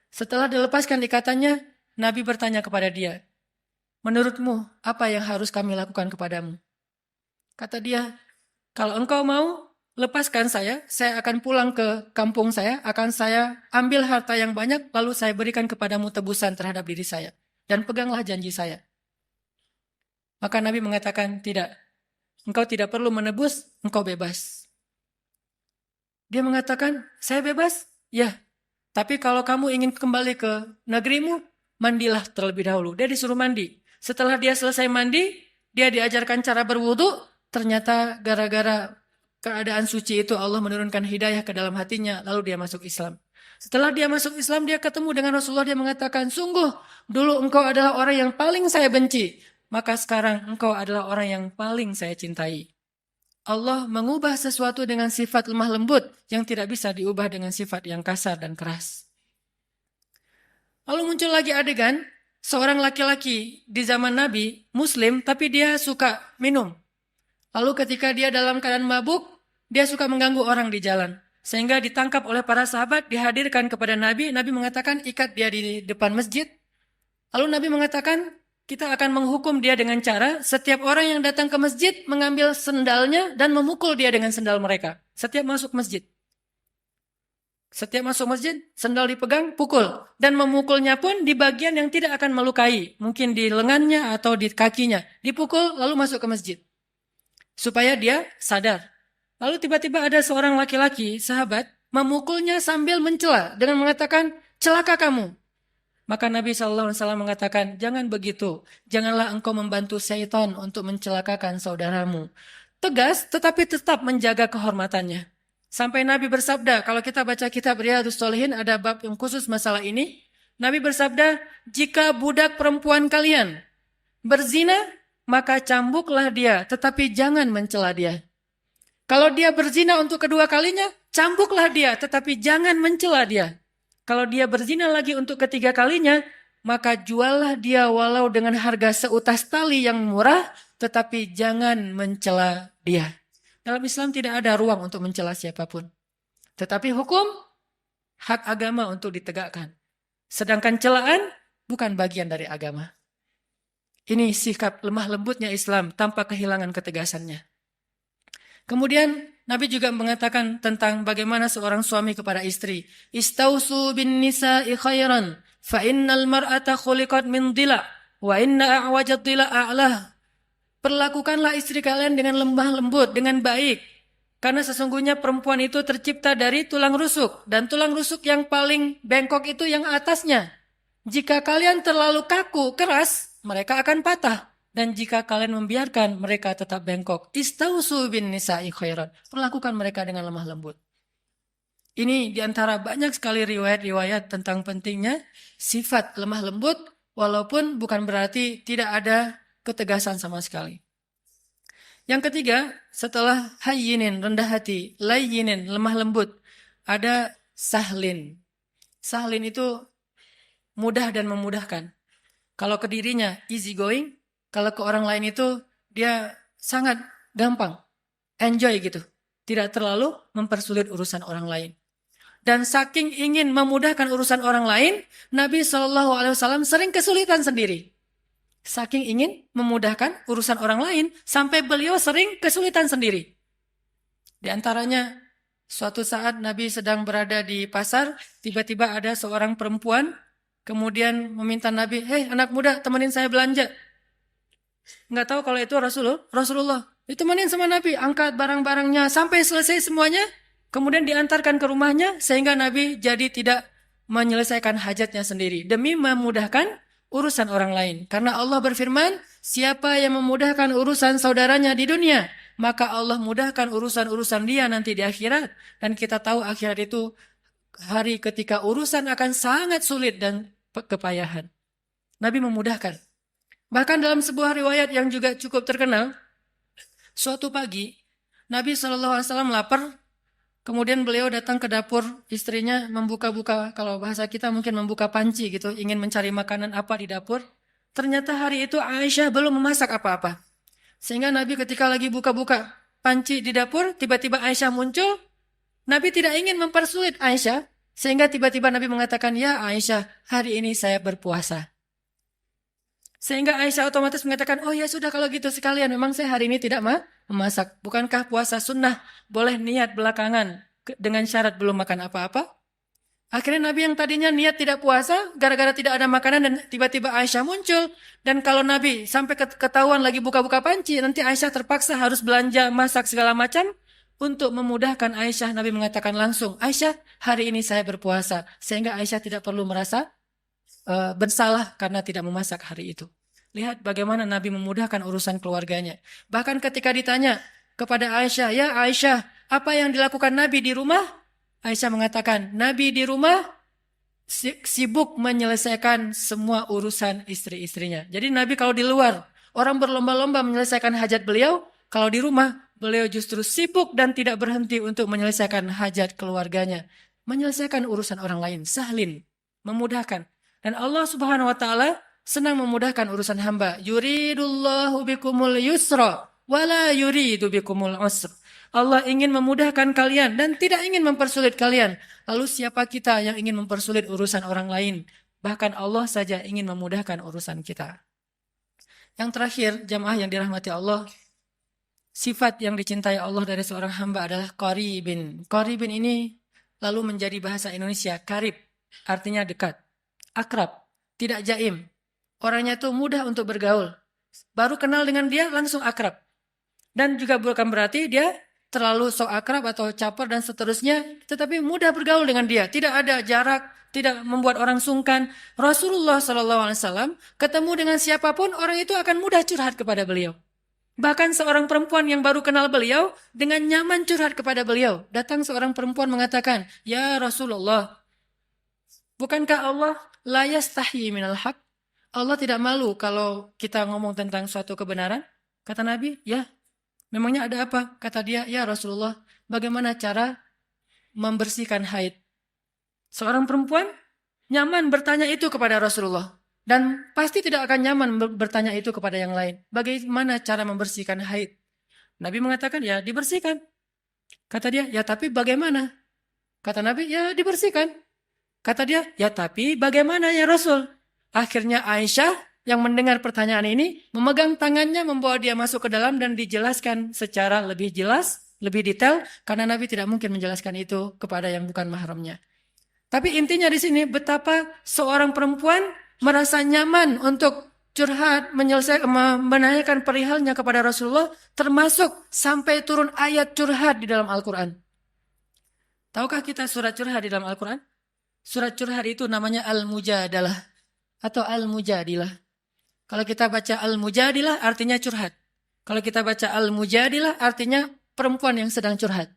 Setelah dilepaskan ikatannya, Nabi bertanya kepada dia, menurutmu apa yang harus kami lakukan kepadamu? Kata dia, kalau engkau mau lepaskan saya akan pulang ke kampung saya, akan saya ambil harta yang banyak, lalu saya berikan kepadamu tebusan terhadap diri saya. Dan peganglah janji saya. Maka Nabi mengatakan, tidak. Engkau tidak perlu menebus, engkau bebas. Dia mengatakan, saya bebas? Ya. Tapi kalau kamu ingin kembali ke negerimu, mandilah terlebih dahulu. Dia disuruh mandi. Setelah dia selesai mandi, dia diajarkan cara berwudu. Ternyata gara-gara keadaan suci itu Allah menurunkan hidayah ke dalam hatinya. Lalu dia masuk Islam. Setelah dia masuk Islam, dia ketemu dengan Rasulullah. Dia mengatakan, sungguh dulu engkau adalah orang yang paling saya benci. Maka sekarang engkau adalah orang yang paling saya cintai. Allah mengubah sesuatu dengan sifat lemah lembut yang tidak bisa diubah dengan sifat yang kasar dan keras. Lalu muncul lagi adegan, seorang laki-laki di zaman Nabi, Muslim, tapi dia suka minum. Lalu ketika dia dalam keadaan mabuk, dia suka mengganggu orang di jalan. Sehingga ditangkap oleh para sahabat, dihadirkan kepada Nabi. Nabi mengatakan, ikat dia di depan masjid. Lalu Nabi mengatakan, kita akan menghukum dia dengan cara, setiap orang yang datang ke masjid, mengambil sendalnya dan memukul dia dengan sendal mereka. Setiap masuk masjid. Setiap masuk masjid, sendal dipegang, pukul. Dan memukulnya pun di bagian yang tidak akan melukai. Mungkin di lengannya atau di kakinya. Dipukul, lalu masuk ke masjid. Supaya dia sadar. Lalu tiba-tiba ada seorang laki-laki, sahabat, memukulnya sambil mencela. Dengan mengatakan, celaka kamu. Maka Nabi SAW mengatakan, jangan begitu. Janganlah engkau membantu syaitan untuk mencelakakan saudaramu. Tegas, tetapi tetap menjaga kehormatannya. Sampai Nabi bersabda, kalau kita baca kitab Riyadhus Shalihin, ada bab yang khusus masalah ini. Nabi bersabda, jika budak perempuan kalian berzina, maka cambuklah dia, tetapi jangan mencela dia. Kalau dia berzina untuk kedua kalinya, cambuklah dia, tetapi jangan mencela dia. Kalau dia berzina lagi untuk ketiga kalinya, maka juallah dia walau dengan harga seutas tali yang murah, tetapi jangan mencela dia. Dalam Islam tidak ada ruang untuk mencela siapapun. Tetapi hukum, hak agama untuk ditegakkan. Sedangkan celaan bukan bagian dari agama. Ini sikap lemah lembutnya Islam tanpa kehilangan ketegasannya. Kemudian Nabi juga mengatakan tentang bagaimana seorang suami kepada istri. Istausu bin nisa'i khairan, fa innal mar'ata khuliqat min dhila, wa inna a'wajad dhila a'lah. Perlakukanlah istri kalian dengan lemah lembut, dengan baik. Karena sesungguhnya perempuan itu tercipta dari tulang rusuk. Dan tulang rusuk yang paling bengkok itu yang atasnya. Jika kalian terlalu kaku, keras, mereka akan patah. Dan jika kalian membiarkan mereka tetap bengkok, istausu bin nisa'i khairan. Perlakukan mereka dengan lemah lembut. Ini diantara banyak sekali riwayat-riwayat tentang pentingnya sifat lemah lembut, walaupun bukan berarti tidak ada ketegasan sama sekali. Yang ketiga, setelah hayyinin, rendah hati, layyinin, lemah lembut, ada sahlin. Sahlin itu mudah dan memudahkan. Kalau ke dirinya easy going, kalau ke orang lain itu dia sangat gampang, enjoy gitu. Tidak terlalu mempersulit urusan orang lain. Dan saking ingin memudahkan urusan orang lain, Nabi SAW sering kesulitan sendiri. Saking ingin memudahkan urusan orang lain, sampai beliau sering kesulitan sendiri. Di antaranya, suatu saat Nabi sedang berada di pasar, tiba-tiba ada seorang perempuan, kemudian meminta Nabi, "Hei anak muda, temenin saya belanja." Nggak tahu kalau itu Rasulullah. Ditemenin sama Nabi, angkat barang-barangnya, sampai selesai semuanya, kemudian diantarkan ke rumahnya, sehingga Nabi jadi tidak menyelesaikan hajatnya sendiri, demi memudahkan urusan orang lain. Karena Allah berfirman, siapa yang memudahkan urusan saudaranya di dunia, maka Allah mudahkan urusan-urusan dia nanti di akhirat. Dan kita tahu akhirat itu hari ketika urusan akan sangat sulit dan kepayahan. Nabi memudahkan. Bahkan dalam sebuah riwayat yang juga cukup terkenal, suatu pagi Nabi SAW lapar. Kemudian beliau datang ke dapur, istrinya membuka-buka, kalau bahasa kita mungkin membuka panci gitu, ingin mencari makanan apa di dapur. Ternyata hari itu Aisyah belum memasak apa-apa. Sehingga Nabi ketika lagi buka-buka panci di dapur, tiba-tiba Aisyah muncul. Nabi tidak ingin mempersulit Aisyah, sehingga tiba-tiba Nabi mengatakan, "Ya Aisyah, hari ini saya berpuasa." Sehingga Aisyah otomatis mengatakan, "Oh ya sudah kalau gitu sekalian, memang saya hari ini tidak memasak. Bukankah puasa sunnah boleh niat belakangan dengan syarat belum makan apa-apa?" Akhirnya Nabi yang tadinya niat tidak puasa, gara-gara tidak ada makanan dan tiba-tiba Aisyah muncul. Dan kalau Nabi sampai ketahuan lagi buka-buka panci, nanti Aisyah terpaksa harus belanja, masak segala macam. Untuk memudahkan Aisyah, Nabi mengatakan langsung, "Aisyah, hari ini saya berpuasa." Sehingga Aisyah tidak perlu merasa bersalah karena tidak memasak hari itu. Lihat bagaimana Nabi memudahkan urusan keluarganya. Bahkan ketika ditanya kepada Aisyah, "Ya Aisyah, apa yang dilakukan Nabi di rumah?" Aisyah mengatakan, "Nabi di rumah sibuk menyelesaikan semua urusan istri-istrinya." Jadi Nabi kalau di luar, orang berlomba-lomba menyelesaikan hajat beliau, kalau di rumah, beliau justru sibuk dan tidak berhenti untuk menyelesaikan hajat keluarganya. Menyelesaikan urusan orang lain, sahlin, memudahkan. Dan Allah Subhanahu wa taala senang memudahkan urusan hamba. Yuridullahu bikumul yusra wala yuridu bikumul usra. Allah ingin memudahkan kalian dan tidak ingin mempersulit kalian. Lalu siapa kita yang ingin mempersulit urusan orang lain? Bahkan Allah saja ingin memudahkan urusan kita. Yang terakhir, jamaah yang dirahmati Allah, sifat yang dicintai Allah dari seorang hamba adalah qaribin. Qaribin ini lalu menjadi bahasa Indonesia, karib, artinya dekat. Akrab, tidak jaim. Orangnya itu mudah untuk bergaul. Baru kenal dengan dia langsung akrab. Dan juga bukan berarti dia terlalu sok akrab atau caper dan seterusnya, tetapi mudah bergaul dengan dia. Tidak ada jarak, tidak membuat orang sungkan. Rasulullah SAW ketemu dengan siapapun, orang itu akan mudah curhat kepada beliau. Bahkan seorang perempuan yang baru kenal beliau, dengan nyaman curhat kepada beliau. Datang seorang perempuan mengatakan, "Ya Rasulullah, bukankah Allah la yastahi minal haq?" Allah tidak malu kalau kita ngomong tentang suatu kebenaran. Kata Nabi, "Ya, memangnya ada apa?" Kata dia, "Ya Rasulullah, bagaimana cara membersihkan haid?" Seorang perempuan nyaman bertanya itu kepada Rasulullah. Dan pasti tidak akan nyaman bertanya itu kepada yang lain. Bagaimana cara membersihkan haid? Nabi mengatakan, "Ya dibersihkan." Kata dia, "Ya tapi bagaimana?" Kata Nabi, "Ya dibersihkan." Kata dia, "Ya tapi bagaimana ya Rasul?" Akhirnya Aisyah yang mendengar pertanyaan ini memegang tangannya, membawa dia masuk ke dalam dan dijelaskan secara lebih jelas, lebih detail, karena Nabi tidak mungkin menjelaskan itu kepada yang bukan mahramnya. Tapi intinya di sini betapa seorang perempuan merasa nyaman untuk curhat, menanyakan perihalnya kepada Rasulullah, termasuk sampai turun ayat curhat di dalam Al-Quran. Tahukah kita surat curhat di dalam Al-Quran? Surat curhat itu namanya Al-Mujadalah atau Al-Mujadilah. Kalau kita baca Al-Mujadilah artinya curhat. Kalau kita baca Al-Mujadilah artinya perempuan yang sedang curhat.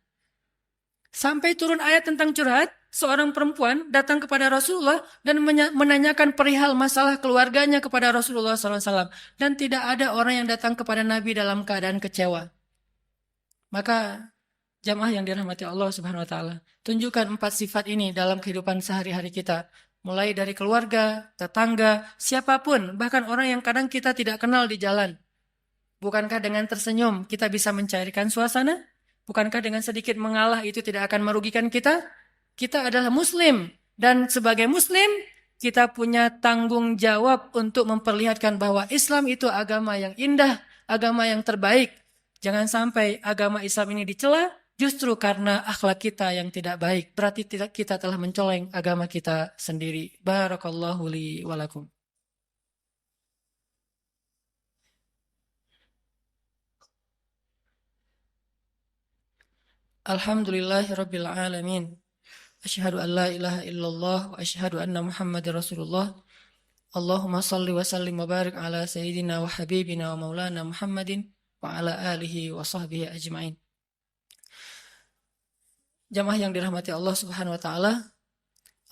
Sampai turun ayat tentang curhat, seorang perempuan datang kepada Rasulullah dan menanyakan perihal masalah keluarganya kepada Rasulullah SAW. Dan tidak ada orang yang datang kepada Nabi dalam keadaan kecewa. Maka jamaah yang dirahmati Allah Subhanahu wa taala, tunjukkan 4 sifat ini dalam kehidupan sehari-hari kita. Mulai dari keluarga, tetangga, siapapun, bahkan orang yang kadang kita tidak kenal di jalan. Bukankah dengan tersenyum kita bisa mencairkan suasana? Bukankah dengan sedikit mengalah itu tidak akan merugikan kita? Kita adalah muslim. Dan sebagai muslim, kita punya tanggung jawab untuk memperlihatkan bahwa Islam itu agama yang indah, agama yang terbaik. Jangan sampai agama Islam ini dicela justru karena akhlak kita yang tidak baik. Berarti kita telah mencoleng agama kita sendiri. Barakallahu li walakum. Alhamdulillahirabbil alamin. Asyhadu an la ilaha illallah wa asyhadu anna Muhammadar Rasulullah. Allahumma salli wa sallim wa barik ala sayyidina wa habibina wa maulana Muhammadin wa ala alihi wa sahbihi ajma'in. Jamaah yang dirahmati Allah Subhanahu wa taala,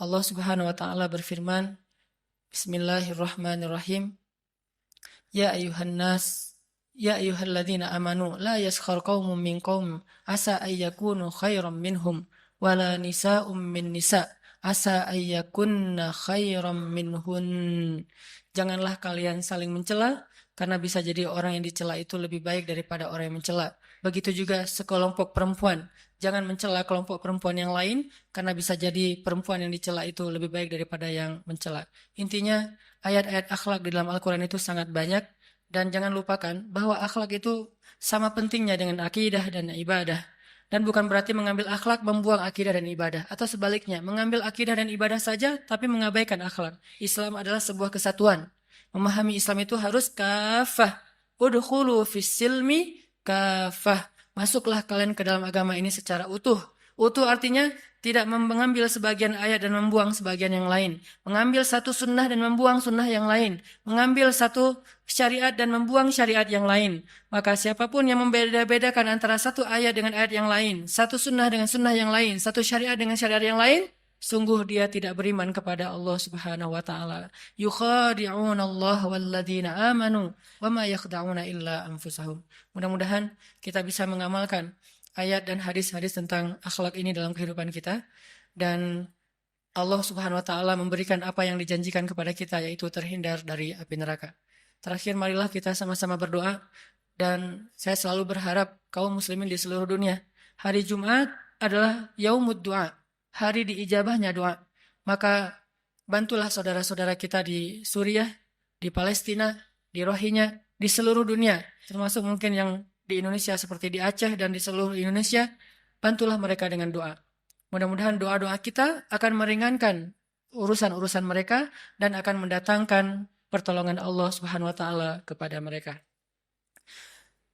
Allah Subhanahu wa taala berfirman, Bismillahirrahmanirrahim. Ya ayuhan nas, ya ayyuhalladzina amanu, la yaskhar qaumun min qaum asa ayyakunu khairan minhum wala nisa'um min nisa' asa ayyakunna khairam minhun. Janganlah kalian saling mencela, karena bisa jadi orang yang dicela itu lebih baik daripada orang yang mencela. Begitu juga sekelompok perempuan. Jangan mencela kelompok perempuan yang lain, karena bisa jadi perempuan yang dicela itu lebih baik daripada yang mencela. Intinya, ayat-ayat akhlak di dalam Al-Quran itu sangat banyak, dan jangan lupakan bahwa akhlak itu sama pentingnya dengan akidah dan ibadah. Dan bukan berarti mengambil akhlak membuang akidah dan ibadah. Atau sebaliknya, mengambil akidah dan ibadah saja tapi mengabaikan akhlak. Islam adalah sebuah kesatuan. Memahami Islam itu harus kafah. Udkhulu fis silmi kafah. Masuklah kalian ke dalam agama ini secara utuh. Utuh artinya tidak mengambil sebagian ayat dan membuang sebagian yang lain. Mengambil satu sunnah dan membuang sunnah yang lain. Mengambil satu syariat dan membuang syariat yang lain. Maka siapapun yang membeda-bedakan antara satu ayat dengan ayat yang lain, satu sunnah dengan sunnah yang lain, satu syariat dengan syariat yang lain, sungguh dia tidak beriman kepada Allah Subhanahu wa taala. Yukhadi'una Allah walladzina amanu wama yakhda'una illa anfusahum. Mudah-mudahan kita bisa mengamalkan ayat dan hadis-hadis tentang akhlak ini dalam kehidupan kita, dan Allah Subhanahu wa taala memberikan apa yang dijanjikan kepada kita, yaitu terhindar dari api neraka. Terakhir, marilah kita sama-sama berdoa, dan saya selalu berharap kaum muslimin di seluruh dunia, hari Jumat adalah yaumud du'a, hari diijabahnya doa. Maka bantulah saudara-saudara kita di Suriah, di Palestina, di Rohingya, di seluruh dunia, termasuk mungkin yang di Indonesia seperti di Aceh dan di seluruh Indonesia. Bantulah mereka dengan doa. Mudah-mudahan doa-doa kita akan meringankan urusan-urusan mereka dan akan mendatangkan pertolongan Allah Subhanahu wa taala kepada mereka.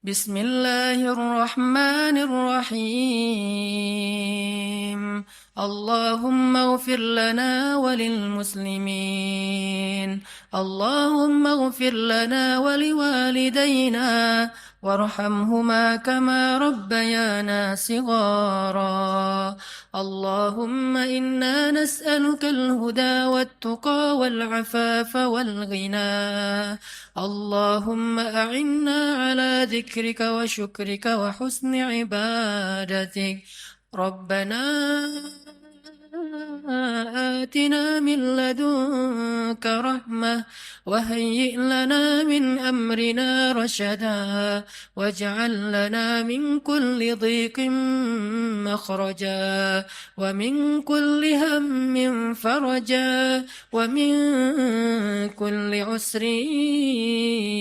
Bismillahirrahmanirrahim. Allahumma ighfir lana walil muslimin. Allahumma ighfir lana waliwalidayna warhamhuma kama rabbayana sighara. Allahumma inna nas'aluka al-huda wat-tuqa wal-'afafa wal-ghina. Allahumma a'inna ala dhikrika wa syukrika wa husni ibadatik. Rabbana آتنا من لدنك رحمة وهيئ لنا من أمرنا رشدا واجعل لنا من كل ضيق مخرجا ومن كل هم فرجا ومن كل عسر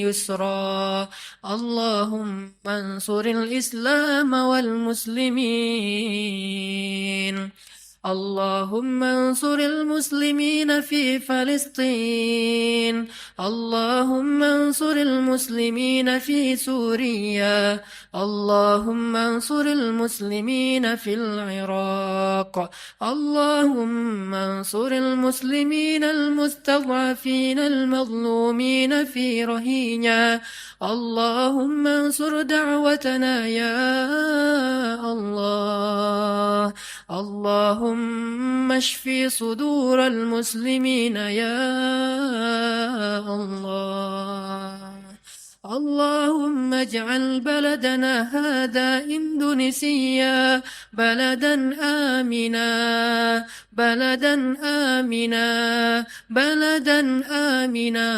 يسرا. اللهم انصر الإسلام والمسلمين. اللهم انصر المسلمين في فلسطين. اللهم انصر المسلمين في سوريا. اللهم انصر المسلمين في العراق. اللهم انصر المسلمين المستضعفين المظلومين في رهينيا. اللهم انصر دعوتنا يا الله. اللهم اشف صدور المسلمين يا الله. اللهم اجعل بلدنا هذا إندونيسيا بلدا آمنا، بلدا آمنا، بلدا آمنا،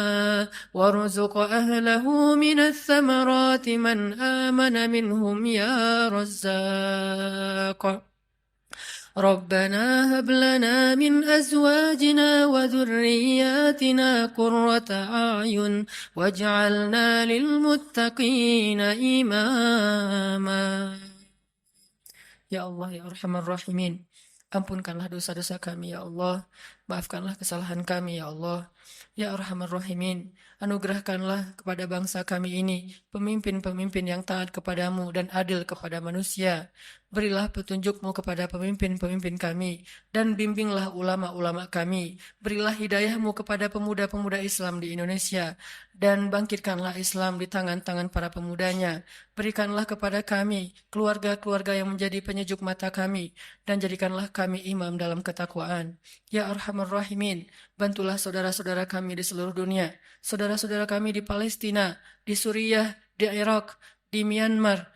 وارزق أهله من الثمرات من آمن منهم يا رزاق. ربنا هب لنا من أزواجنا وذرياتنا قرة أعين واجعلنا للمتقين إماما. Ya Allah, ya Arhamar Rahimin, ampunkanlah dosa-dosa kami ya Allah, maafkanlah kesalahan kami ya Allah. Ya Arhamar Rahimin, anugerahkanlah kepada bangsa kami ini pemimpin-pemimpin yang taat kepadamu dan adil kepada manusia. Berilah petunjukmu kepada pemimpin-pemimpin kami dan bimbinglah ulama-ulama kami. Berilah hidayahmu kepada pemuda-pemuda Islam di Indonesia dan bangkitkanlah Islam di tangan-tangan para pemudanya. Berikanlah kepada kami keluarga-keluarga yang menjadi penyejuk mata kami dan jadikanlah kami imam dalam ketakwaan. Ya Arhamar Rahimin, bantulah saudara-saudara kami di seluruh dunia, saudara-saudara kami di Palestina, di Suriah, di Irak, di Myanmar,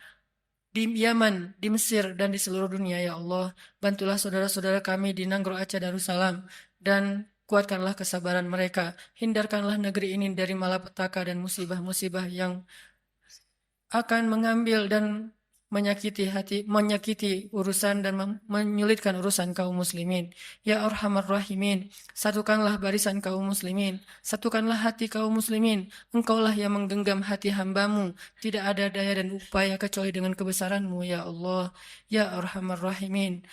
di Yaman, di Mesir, dan di seluruh dunia ya Allah. Bantulah saudara-saudara kami di Nanggro Aceh Darussalam dan kuatkanlah kesabaran mereka. Hindarkanlah negeri ini dari malapetaka dan musibah-musibah yang akan mengambil dan menyakiti urusan dan menyulitkan urusan kaum muslimin. Ya Arhamar Rahimin, satukanlah barisan kaum muslimin, satukanlah hati kaum muslimin. Engkaulah yang menggenggam hati hambamu, tidak ada daya dan upaya kecuali dengan kebesaranmu ya Allah. Ya Arhamar Rahimin,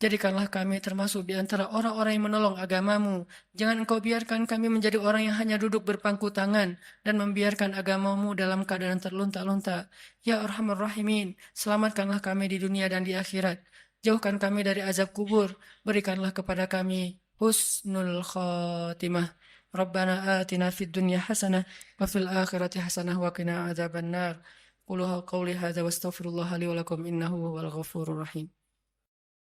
jadikanlah kami termasuk di antara orang-orang yang menolong agamamu. Jangan engkau biarkan kami menjadi orang yang hanya duduk berpangku tangan dan membiarkan agamamu dalam keadaan terlunta-lunta. Ya Arhamar Rahimin, selamatkanlah kami di dunia dan di akhirat. Jauhkan kami dari azab kubur. Berikanlah kepada kami husnul khatimah. Rabbana atina fid dunya hasanah wa fil akhirati hasanah wa qina adzabannar. Qulu qawli hadza wastaghfirullah li wa lakum innahu huwal ghafurur rahim.